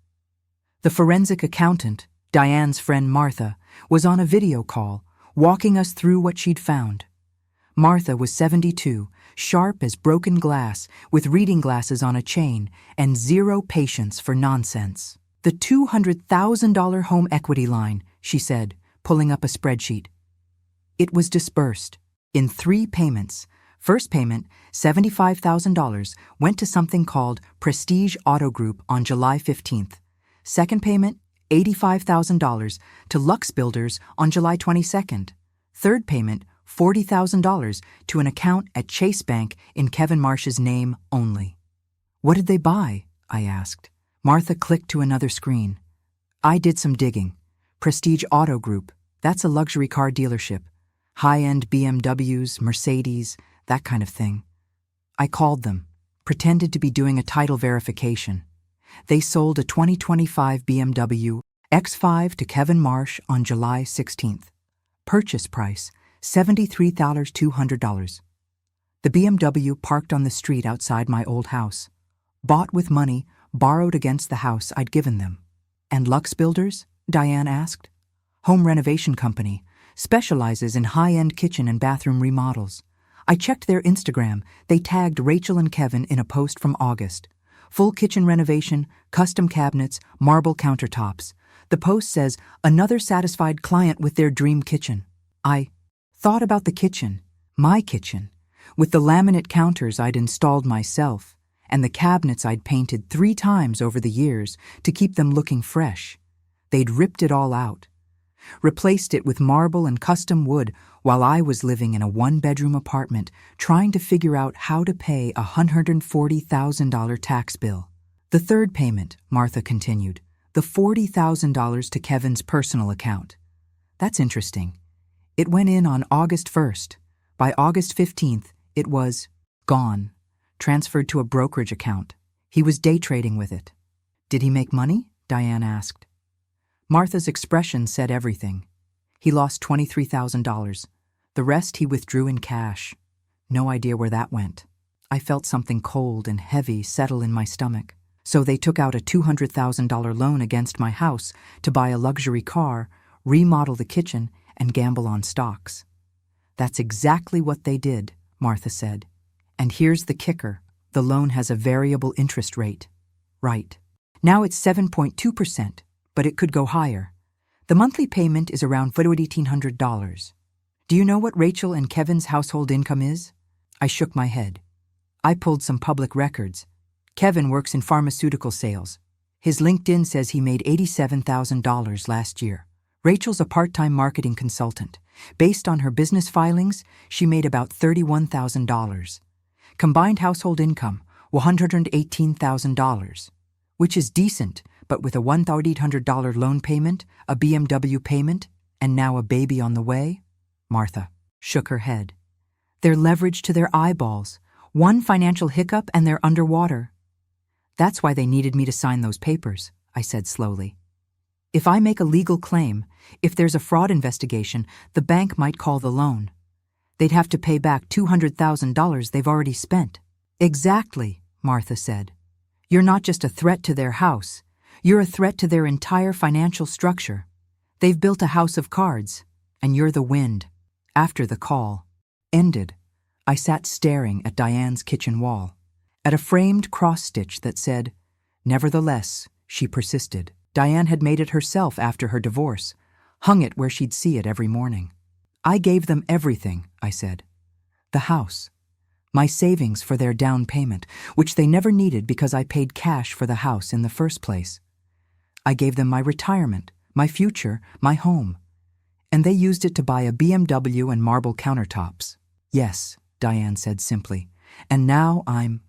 The forensic accountant, Diane's friend Martha, was on a video call, walking us through what she'd found. Martha was 72, sharp as broken glass, with reading glasses on a chain, and zero patience for nonsense. "The $200,000 home equity line," she said, pulling up a spreadsheet. It was disbursed in 3 payments. First payment, $75,000, went to something called Prestige Auto Group on July 15th. Second payment, $85,000, to Lux Builders on July 22nd. Third payment, $40,000, to an account at Chase Bank in Kevin Marsh's name only. "What did they buy?" I asked. Martha clicked to another screen. "I did some digging. Prestige Auto Group, that's a luxury car dealership. High-end BMWs, Mercedes, that kind of thing. I called them, pretended to be doing a title verification. They sold a 2025 BMW X5 to Kevin Marsh on July 16th. Purchase price, $73,200. The BMW parked on the street outside my old house. Bought with money, borrowed against the house I'd given them." "And Lux Builders?" Diane asked. "Home renovation company, specializes in high-end kitchen and bathroom remodels. I checked their Instagram. They tagged Rachel and Kevin in a post from August. Full kitchen renovation, custom cabinets, marble countertops. The post says, 'Another satisfied client with their dream kitchen.' I thought about the kitchen, my kitchen, with the laminate counters I'd installed myself, and the cabinets I'd painted 3 times over the years to keep them looking fresh. They'd ripped it all out, replaced it with marble and custom wood while I was living in a one-bedroom apartment trying to figure out how to pay a $140,000 tax bill. The third payment, Martha continued, the $40,000 to Kevin's personal account. That's interesting. It went in on August 1st. By August 15th, it was gone, transferred to a brokerage account. He was day trading with it. Did he make money? Diane asked. Martha's expression said everything. He lost $23,000. The rest he withdrew in cash. No idea where that went. I felt something cold and heavy settle in my stomach. So they took out a $200,000 loan against my house to buy a luxury car, remodel the kitchen, and gamble on stocks. That's exactly what they did, Martha said. And here's the kicker. The loan has a variable interest rate. Right. Now it's 7.2%, but it could go higher. The monthly payment is around $1,800. Do you know what Rachel and Kevin's household income is? I shook my head. I pulled some public records. Kevin works in pharmaceutical sales. His LinkedIn says he made $87,000 last year. Rachel's a part-time marketing consultant. Based on her business filings, she made about $31,000. Combined household income, $118,000, which is decent, but with a $1,800 loan payment, a BMW payment, and now a baby on the way? Martha shook her head. They're leveraged to their eyeballs. One financial hiccup and they're underwater. That's why they needed me to sign those papers, I said slowly. If I make a legal claim, if there's a fraud investigation, the bank might call the loan. They'd have to pay back $200,000 they've already spent. Exactly, Martha said. You're not just a threat to their house. You're a threat to their entire financial structure. They've built a house of cards, and you're the wind. After the call ended, I sat staring at Diane's kitchen wall, at a framed cross-stitch that said, "Nevertheless," she persisted. Diane had made it herself after her divorce, hung it where she'd see it every morning. I gave them everything, I said. The house. My savings for their down payment, which they never needed because I paid cash for the house in the first place. I gave them my retirement, my future, my home. And they used it to buy a BMW and marble countertops. Yes, Diane said simply, and now I'm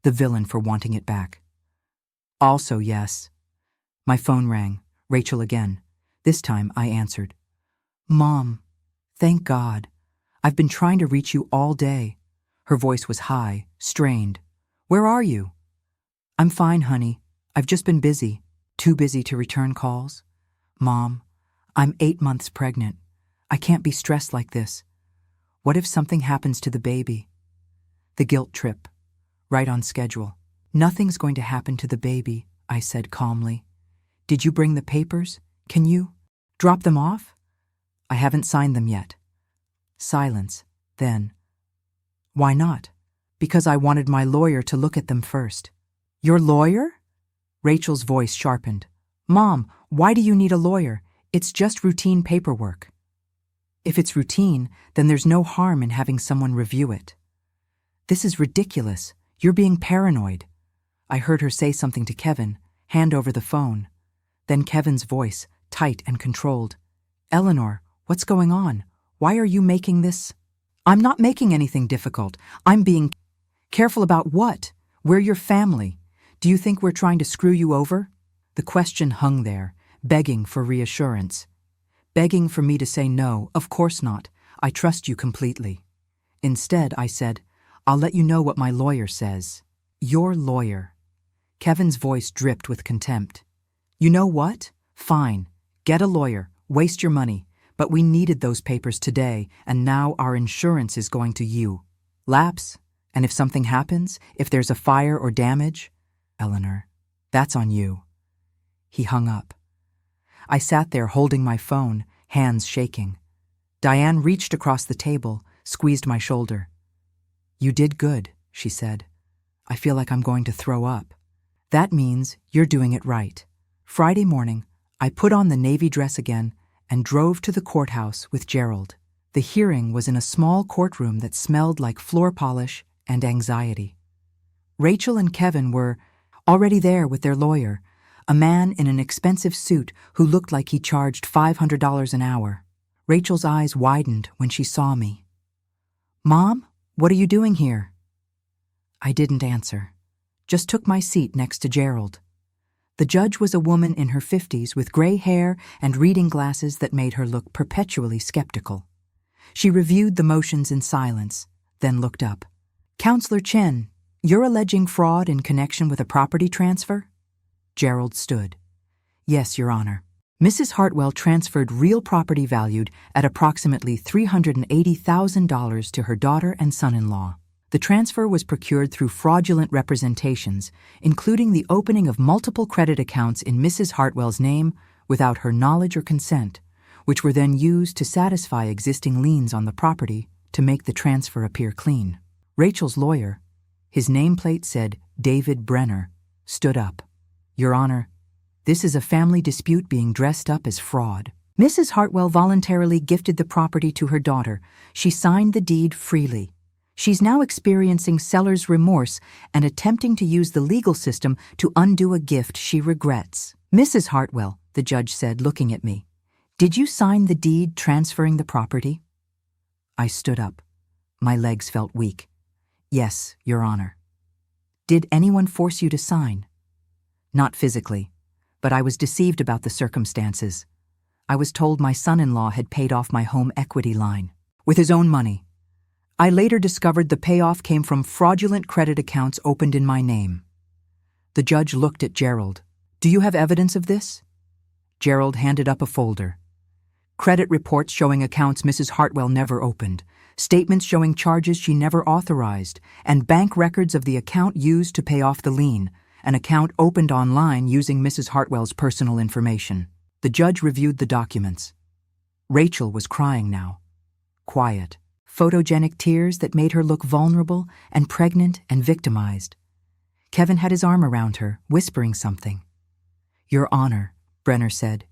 the villain for wanting it back. Also, yes. My phone rang, Rachel again. This time I answered. Mom, thank God. I've been trying to reach you all day. Her voice was high, strained. Where are you? I'm fine, honey. I've just been busy. Too busy to return calls. Mom, I'm 8 months pregnant. I can't be stressed like this. What if something happens to the baby? The guilt trip. Right on schedule. Nothing's going to happen to the baby, I said calmly. Did you bring the papers? Can you drop them off? I haven't signed them yet. Silence. Then, why not? Because I wanted my lawyer to look at them first. Your lawyer? Rachel's voice sharpened. Mom, why do you need a lawyer? It's just routine paperwork. If it's routine, then there's no harm in having someone review it. This is ridiculous. You're being paranoid. I heard her say something to Kevin, hand over the phone. Then Kevin's voice, tight and controlled. Eleanor, what's going on? Why are you making this? I'm not making anything difficult. I'm being careful about what? We're your family. Do you think we're trying to screw you over? The question hung there, begging for reassurance. Begging for me to say no, of course not. I trust you completely. Instead, I said, I'll let you know what my lawyer says. Your lawyer. Kevin's voice dripped with contempt. You know what? Fine. Get a lawyer. Waste your money. But we needed those papers today, and now our insurance is going to you. Lapse? And if something happens, if there's a fire or damage? Eleanor, that's on you. He hung up. I sat there holding my phone, hands shaking. Diane reached across the table, squeezed my shoulder. You did good, she said. I feel like I'm going to throw up. That means you're doing it right. Friday morning, I put on the navy dress again and drove to the courthouse with Gerald. The hearing was in a small courtroom that smelled like floor polish and anxiety. Rachel and Kevin were already there with their lawyer, A man in an expensive suit who looked like he charged $500 an hour. Rachel's eyes widened when she saw me. "Mom, what are you doing here?" I didn't answer, just took my seat next to Gerald. The judge was a woman in her 50s with gray hair and reading glasses that made her look perpetually skeptical. She reviewed the motions in silence, then looked up. "Counselor Chen, you're alleging fraud in connection with a property transfer?" Gerald stood. "Yes, Your Honor. Mrs. Hartwell transferred real property valued at approximately $380,000 to her daughter and son-in-law. The transfer was procured through fraudulent representations, including the opening of multiple credit accounts in Mrs. Hartwell's name without her knowledge or consent, which were then used to satisfy existing liens on the property to make the transfer appear clean." Rachel's lawyer, his nameplate said David Brenner, stood up. "Your Honor, this is a family dispute being dressed up as fraud. Mrs. Hartwell voluntarily gifted the property to her daughter. She signed the deed freely. She's now experiencing seller's remorse and attempting to use the legal system to undo a gift she regrets." "Mrs. Hartwell," the judge said, looking at me, "did you sign the deed transferring the property?" I stood up. My legs felt weak. "Yes, Your Honor." "Did anyone force you to sign?" "Not physically, but I was deceived about the circumstances. I was told my son-in-law had paid off my home equity line with his own money. I later discovered the payoff came from fraudulent credit accounts opened in my name." The judge looked at Gerald. "Do you have evidence of this?" Gerald handed up a folder. "Credit reports showing accounts Mrs. Hartwell never opened, statements showing charges she never authorized, and bank records of the account used to pay off the lien, an account opened online using Mrs. Hartwell's personal information." The judge reviewed the documents. Rachel was crying now. Quiet. Photogenic tears that made her look vulnerable and pregnant and victimized. Kevin had his arm around her, whispering something. "Your Honor," Brenner said,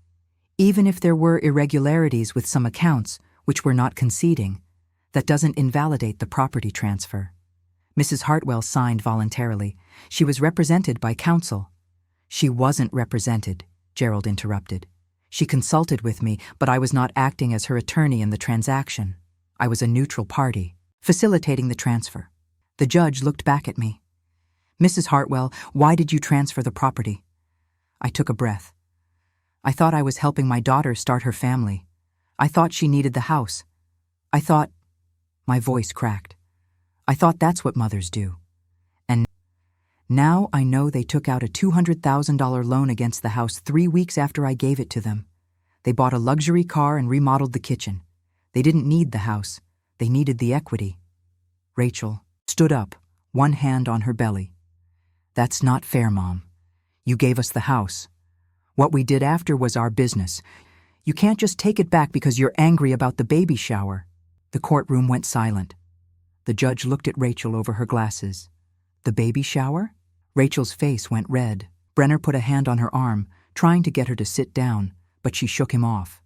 "even if there were irregularities with some accounts, which we're not conceding, that doesn't invalidate the property transfer. Mrs. Hartwell signed voluntarily. She was represented by counsel." "She wasn't represented," Gerald interrupted. "She consulted with me, but I was not acting as her attorney in the transaction. I was a neutral party, facilitating the transfer." The judge looked back at me. "Mrs. Hartwell, why did you transfer the property?" I took a breath. "I thought I was helping my daughter start her family. I thought she needed the house. I thought—" My voice cracked. "I thought that's what mothers do. And now I know they took out a $200,000 loan against the house 3 weeks after I gave it to them. They bought a luxury car and remodeled the kitchen. They didn't need the house. They needed the equity." Rachel stood up, one hand on her belly. "That's not fair, Mom. You gave us the house. What we did after was our business. You can't just take it back because you're angry about the baby shower." The courtroom went silent. The judge looked at Rachel over her glasses. "The baby shower?" Rachel's face went red. Brenner put a hand on her arm, trying to get her to sit down, but she shook him off.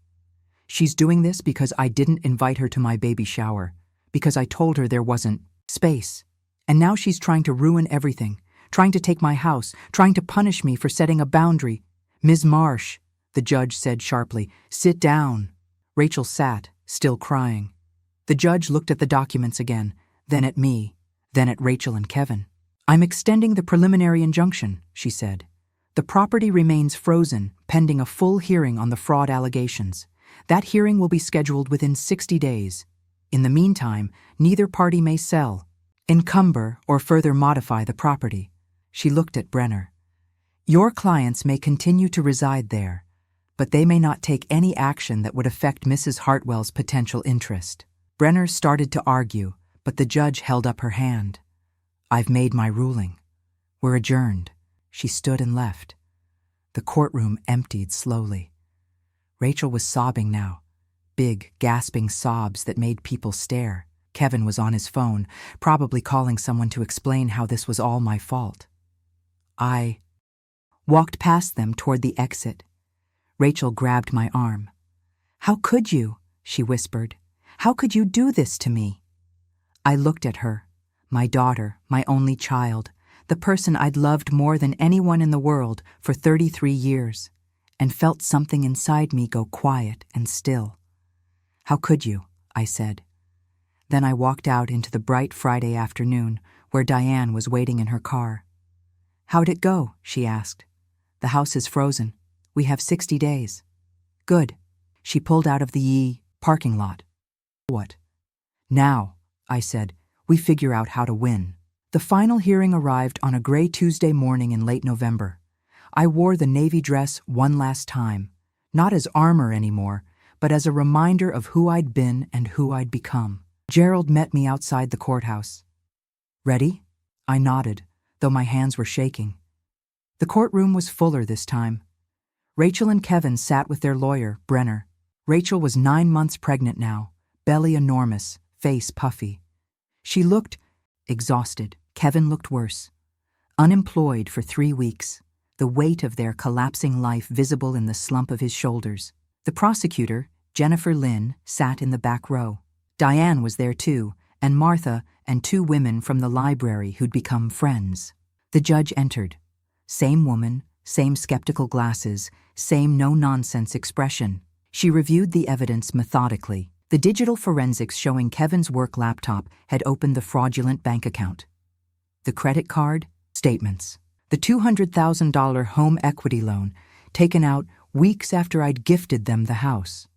"She's doing this because I didn't invite her to my baby shower, because I told her there wasn't space. And now she's trying to ruin everything, trying to take my house, trying to punish me for setting a boundary." "Ms. Marsh," the judge said sharply, "sit down." Rachel sat, still crying. The judge looked at the documents again, then at me, then at Rachel and Kevin. "I'm extending the preliminary injunction," she said. "The property remains frozen, pending a full hearing on the fraud allegations. That hearing will be scheduled within 60 days. In the meantime, neither party may sell, encumber, or further modify the property." She looked at Brenner. "Your clients may continue to reside there, but they may not take any action that would affect Mrs. Hartwell's potential interest." Brenner started to argue, but the judge held up her hand. "I've made my ruling. We're adjourned." She stood and left. The courtroom emptied slowly. Rachel was sobbing now, big, gasping sobs that made people stare. Kevin was on his phone, probably calling someone to explain how this was all my fault. I walked past them toward the exit. Rachel grabbed my arm. "How could you?" she whispered. "How could you do this to me?" I looked at her, my daughter, my only child, the person I'd loved more than anyone in the world for 33 years, and felt something inside me go quiet and still. "How could you?" I said. Then I walked out into the bright Friday afternoon, where Diane was waiting in her car. "How'd it go?" she asked. "The house is frozen. We have 60 days. "Good." She pulled out of the parking lot. "What?" "Now," I said, "we figure out how to win." The final hearing arrived on a gray Tuesday morning in late November. I wore the navy dress one last time, not as armor anymore, but as a reminder of who I'd been and who I'd become. Gerald met me outside the courthouse. "Ready?" I nodded, though my hands were shaking. The courtroom was fuller this time. Rachel and Kevin sat with their lawyer, Brenner. Rachel was 9 months pregnant now, belly enormous, face puffy. She looked exhausted. Kevin looked worse. Unemployed for 3 weeks, the weight of their collapsing life visible in the slump of his shoulders. The prosecutor, Jennifer Lynn, sat in the back row. Diane was there too, and Martha and 2 women from the library who'd become friends. The judge entered. Same woman, same skeptical glasses, same no-nonsense expression. She reviewed the evidence methodically. The digital forensics showing Kevin's work laptop had opened the fraudulent bank account. The credit card, statements. The $200,000 home equity loan, taken out weeks after I'd gifted them the house.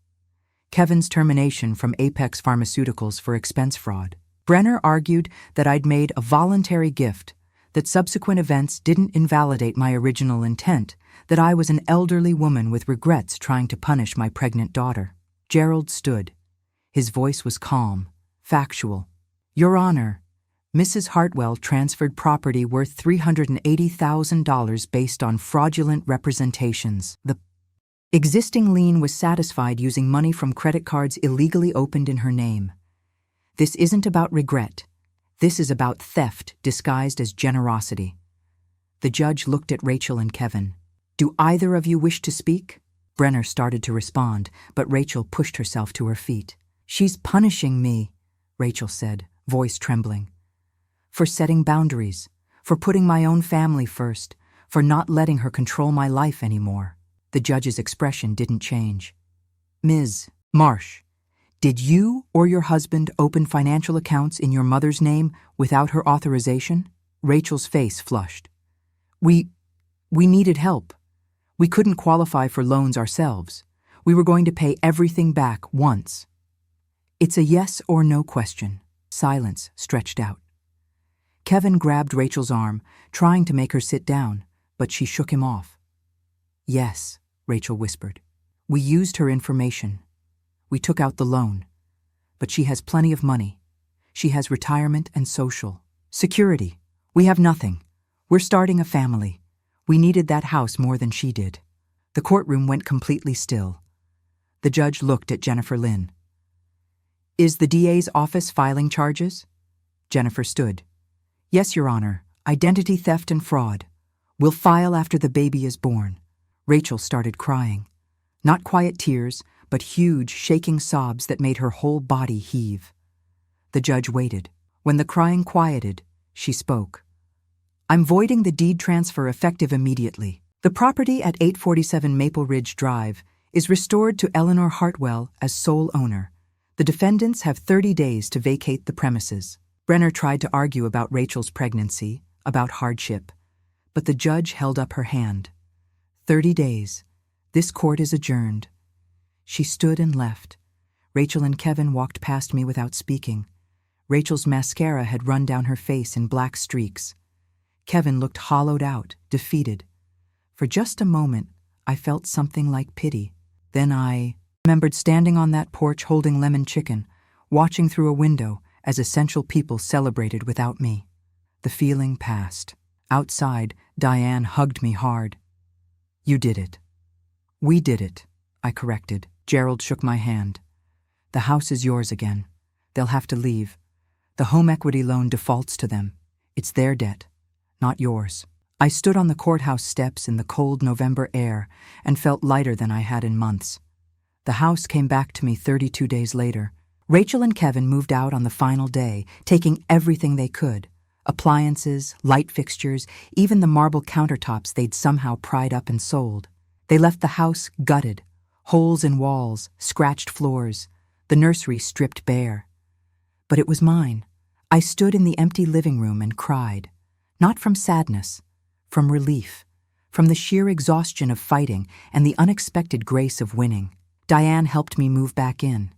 Kevin's termination from Apex Pharmaceuticals for expense fraud. Brenner argued that I'd made a voluntary gift, that subsequent events didn't invalidate my original intent, that I was an elderly woman with regrets trying to punish my pregnant daughter. Gerald stood. His voice was calm, factual. "Your Honor, Mrs. Hartwell transferred property worth $380,000 based on fraudulent representations. The existing lien was satisfied using money from credit cards illegally opened in her name. This isn't about regret. This is about theft disguised as generosity." The judge looked at Rachel and Kevin. "Do either of you wish to speak?" Brenner started to respond, but Rachel pushed herself to her feet. "She's punishing me," Rachel said, voice trembling. "For setting boundaries, for putting my own family first, for not letting her control my life anymore." The judge's expression didn't change. "Ms. Marsh, did you or your husband open financial accounts in your mother's name without her authorization?" Rachel's face flushed. We needed help. We couldn't qualify for loans ourselves. We were going to pay everything back once." "It's a yes or no question." Silence stretched out. Kevin grabbed Rachel's arm, trying to make her sit down, but she shook him off. "Yes," Rachel whispered. "We used her information. We took out the loan. But she has plenty of money. She has retirement and social security. We have nothing. We're starting a family. We needed that house more than she did." The courtroom went completely still. The judge looked at Jennifer Lynn. "Is the DA's office filing charges?" Jennifer stood. "Yes, Your Honor. Identity theft and fraud. We'll file after the baby is born." Rachel started crying. Not quiet tears, but huge, shaking sobs that made her whole body heave. The judge waited. When the crying quieted, she spoke. "I'm voiding the deed transfer effective immediately. The property at 847 Maple Ridge Drive is restored to Eleanor Hartwell as sole owner. The defendants have 30 days to vacate the premises." Brenner tried to argue about Rachel's pregnancy, about hardship, but the judge held up her hand. 30 days. This court is adjourned." She stood and left. Rachel and Kevin walked past me without speaking. Rachel's mascara had run down her face in black streaks. Kevin looked hollowed out, defeated. For just a moment, I felt something like pity. Then I remembered standing on that porch holding lemon chicken, watching through a window as essential people celebrated without me. The feeling passed. Outside, Diane hugged me hard. "You did it." "We did it," I corrected. Gerald shook my hand. "The house is yours again. They'll have to leave. The home equity loan defaults to them. It's their debt, not yours." I stood on the courthouse steps in the cold November air and felt lighter than I had in months. The house came back to me 32 days later. Rachel and Kevin moved out on the final day, taking everything they could: Appliances, light fixtures, even the marble countertops they'd somehow pried up and sold. They left the house gutted, holes in walls, scratched floors, the nursery stripped bare. But it was mine. I stood in the empty living room and cried, not from sadness, from relief, from the sheer exhaustion of fighting and the unexpected grace of winning. Diane helped me move back in.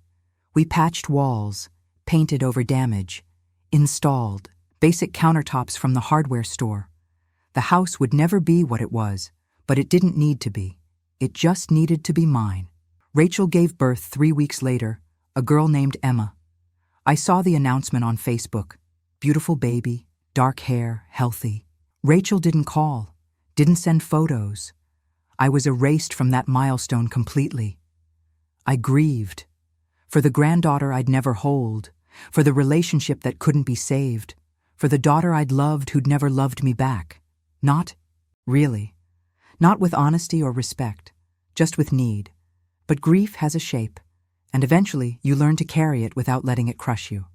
We patched walls, painted over damage, installed basic countertops from the hardware store. The house would never be what it was, but it didn't need to be. It just needed to be mine. Rachel gave birth 3 weeks later, a girl named Emma. I saw the announcement on Facebook. Beautiful baby, dark hair, healthy. Rachel didn't call, didn't send photos. I was erased from that milestone completely. I grieved. For the granddaughter I'd never hold, for the relationship that couldn't be saved, for the daughter I'd loved who'd never loved me back. Not, really. Not with honesty or respect, just with need. But grief has a shape, and eventually you learn to carry it without letting it crush you.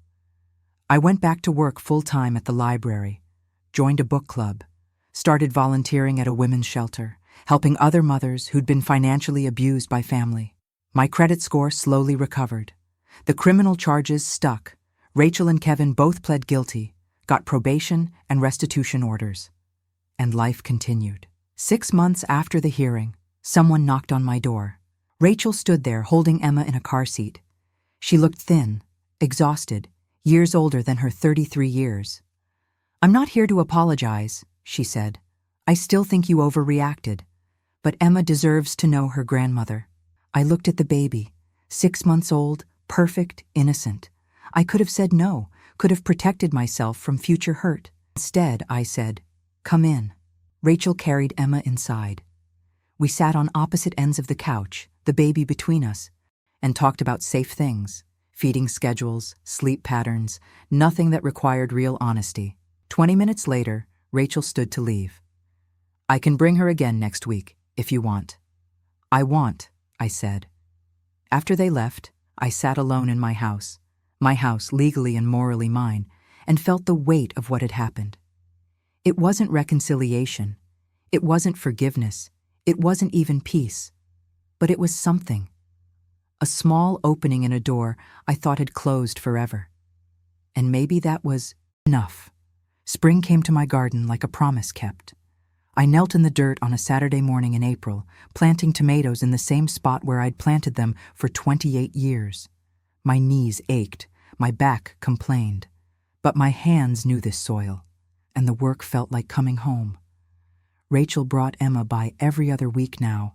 I went back to work full-time at the library, joined a book club, started volunteering at a women's shelter, helping other mothers who'd been financially abused by family. My credit score slowly recovered. The criminal charges stuck. Rachel and Kevin both pled guilty, got probation and restitution orders. And life continued. 6 months after the hearing, someone knocked on my door. Rachel stood there holding Emma in a car seat. She looked thin, exhausted, years older than her 33 years. "I'm not here to apologize," she said. "I still think you overreacted. But Emma deserves to know her grandmother." I looked at the baby, 6 months old, perfect, innocent. I could have said no, could have protected myself from future hurt. Instead, I said, "Come in." Rachel carried Emma inside. We sat on opposite ends of the couch, the baby between us, and talked about safe things, feeding schedules, sleep patterns, nothing that required real honesty. 20 minutes later, Rachel stood to leave. "I can bring her again next week, if you want." "I want," I said. After they left, I sat alone in my house legally and morally mine, and felt the weight of what had happened. It wasn't reconciliation. It wasn't forgiveness. It wasn't even peace. But it was something. A small opening in a door I thought had closed forever. And maybe that was enough. Spring came to my garden like a promise kept. I knelt in the dirt on a Saturday morning in April, planting tomatoes in the same spot where I'd planted them for 28 years. My knees ached, my back complained. But my hands knew this soil, and the work felt like coming home. Rachel brought Emma by every other week now.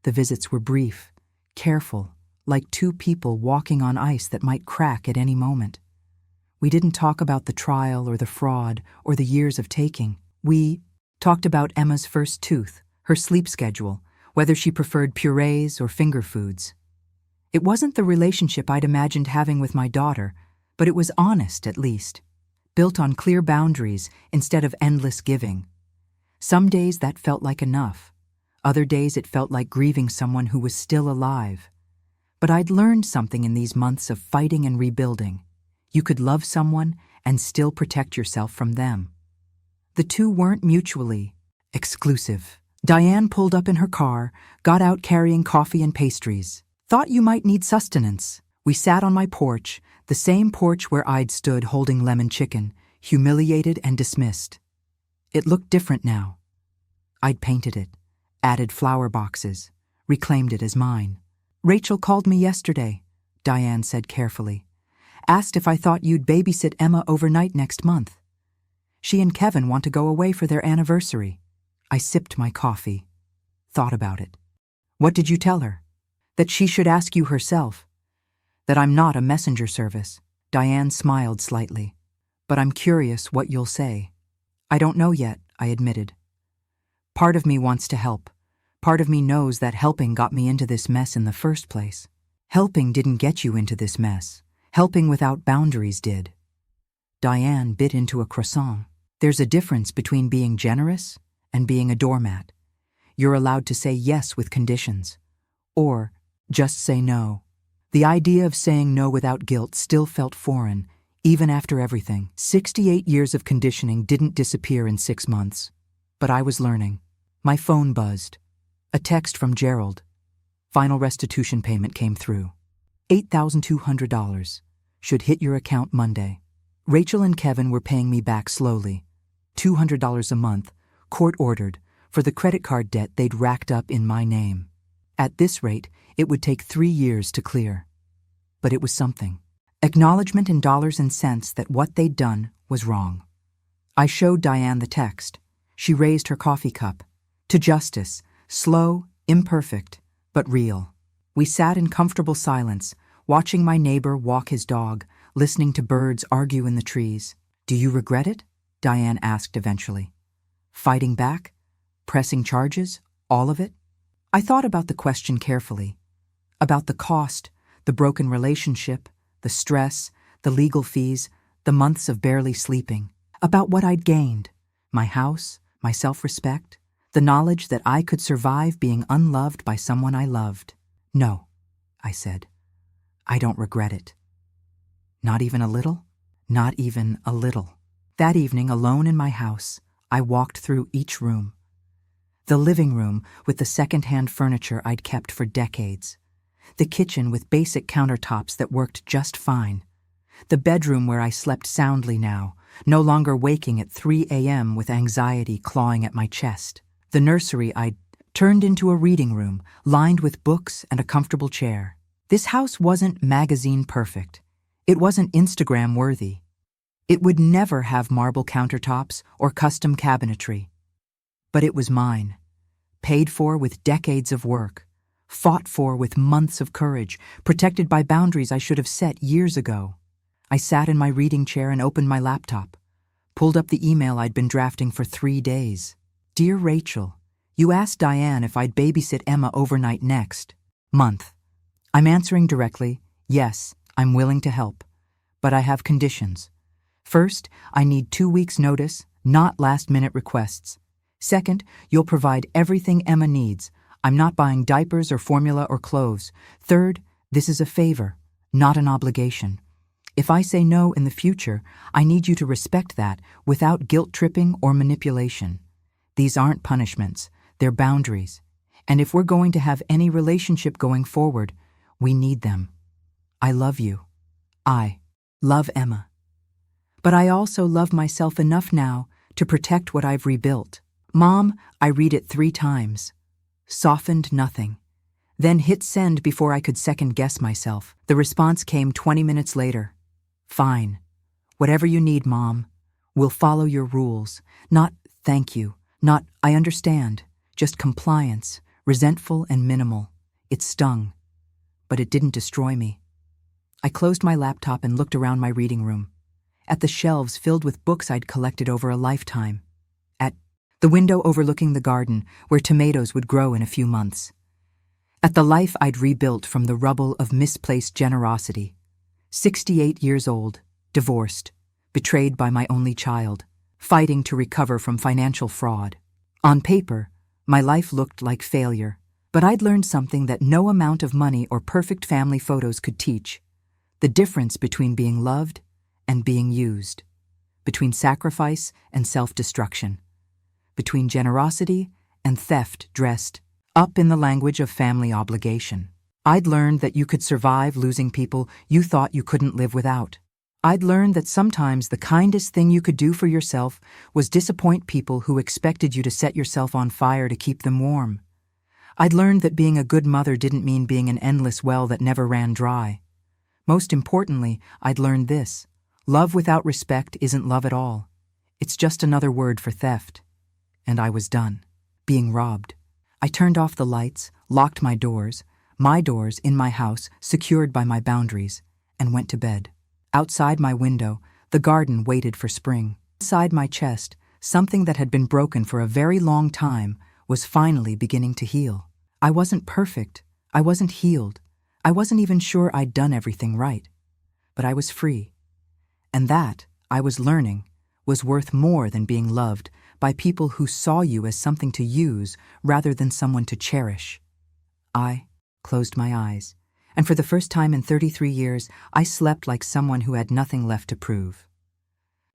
The visits were brief, careful, like two people walking on ice that might crack at any moment. We didn't talk about the trial or the fraud or the years of taking. We talked about Emma's first tooth, her sleep schedule, whether she preferred purees or finger foods. It wasn't the relationship I'd imagined having with my daughter, but it was honest at least, built on clear boundaries instead of endless giving. Some days that felt like enough. Other days it felt like grieving someone who was still alive. But I'd learned something in these months of fighting and rebuilding. You could love someone and still protect yourself from them. The two weren't mutually exclusive. Diane pulled up in her car, got out carrying coffee and pastries. "Thought you might need sustenance." We sat on my porch, the same porch where I'd stood holding lemon chicken, humiliated and dismissed. It looked different now. I'd painted it, added flower boxes, reclaimed it as mine. "Rachel called me yesterday," Diane said carefully. "Asked if I thought you'd babysit Emma overnight next month. She and Kevin want to go away for their anniversary." I sipped my coffee, thought about it. "What did you tell her?" "That she should ask you herself. That I'm not a messenger service." Diane smiled slightly. "But I'm curious what you'll say." "I don't know yet," I admitted. "Part of me wants to help. Part of me knows that helping got me into this mess in the first place. Helping didn't get you into this mess. Helping without boundaries did." Diane bit into a croissant. "There's a difference between being generous and being a doormat. You're allowed to say yes with conditions. Or just say no." The idea of saying no without guilt still felt foreign, Even after everything, 68 years of conditioning didn't disappear in 6 months. But I was learning. My phone buzzed. A text from Gerald. Final restitution payment came through. $8,200. Should hit your account Monday. Rachel and Kevin were paying me back slowly. $200 a month, court-ordered, for the credit card debt they'd racked up in my name. At this rate, it would take 3 years to clear. But it was something. Acknowledgement in dollars and cents that what they'd done was wrong. I showed Diane the text. She raised her coffee cup. To justice, slow, imperfect, but real. We sat in comfortable silence, watching my neighbor walk his dog, listening to birds argue in the trees. "Do you regret it?" Diane asked eventually. "Fighting back? Pressing charges? All of it?" I thought about the question carefully. About the cost, the broken relationship, the stress, the legal fees, the months of barely sleeping. About what I'd gained. My house, my self-respect, the knowledge that I could survive being unloved by someone I loved. "No," I said. "I don't regret it." Not even a little? Not even a little. That evening, alone in my house, I walked through each room. The living room with the second-hand furniture I'd kept for decades. The kitchen with basic countertops that worked just fine. The bedroom where I slept soundly now, no longer waking at 3 a.m. with anxiety clawing at my chest. The nursery I'd turned into a reading room, lined with books and a comfortable chair. This house wasn't magazine perfect. It wasn't Instagram worthy. It would never have marble countertops or custom cabinetry. But it was mine. Paid for with decades of work. Fought for with months of courage, protected by boundaries I should have set years ago. I sat in my reading chair and opened my laptop. Pulled up the email I'd been drafting for 3 days. "Dear Rachel, you asked Diane if I'd babysit Emma overnight next month. I'm answering directly, yes, I'm willing to help. But I have conditions. First, I need 2 weeks' notice, not last-minute requests. Second, you'll provide everything Emma needs. I'm not buying diapers or formula or clothes. Third, this is a favor, not an obligation. If I say no in the future, I need you to respect that without guilt-tripping or manipulation. These aren't punishments, they're boundaries. And if we're going to have any relationship going forward, we need them. I love you. I love Emma. But I also love myself enough now to protect what I've rebuilt. Mom, I read it 3 times. Softened nothing. Then hit send before I could second-guess myself. The response came 20 minutes later. Fine. Whatever you need, Mom. We'll follow your rules. Not thank you. Not I understand. Just compliance, resentful and minimal. It stung. But it didn't destroy me. I closed my laptop and looked around my reading room. At the shelves filled with books I'd collected over a lifetime. At the window overlooking the garden where tomatoes would grow in a few months. At the life I'd rebuilt from the rubble of misplaced generosity. 68 years old, divorced, betrayed by my only child, fighting to recover from financial fraud. On paper, my life looked like failure, but I'd learned something that no amount of money or perfect family photos could teach. The difference between being loved and being used, between sacrifice and self-destruction, between generosity and theft dressed up in the language of family obligation. I'd learned that you could survive losing people you thought you couldn't live without. I'd learned that sometimes the kindest thing you could do for yourself was disappoint people who expected you to set yourself on fire to keep them warm. I'd learned that being a good mother didn't mean being an endless well that never ran dry. Most importantly, I'd learned this. Love without respect isn't love at all. It's just another word for theft. And I was done. Being robbed. I turned off the lights, locked my doors in my house, secured by my boundaries, and went to bed. Outside my window, the garden waited for spring. Inside my chest, something that had been broken for a very long time was finally beginning to heal. I wasn't perfect. I wasn't healed. I wasn't even sure I'd done everything right. But I was free. And that, I was learning, was worth more than being loved by people who saw you as something to use rather than someone to cherish. I closed my eyes and for the first time in 33 years, I slept like someone who had nothing left to prove.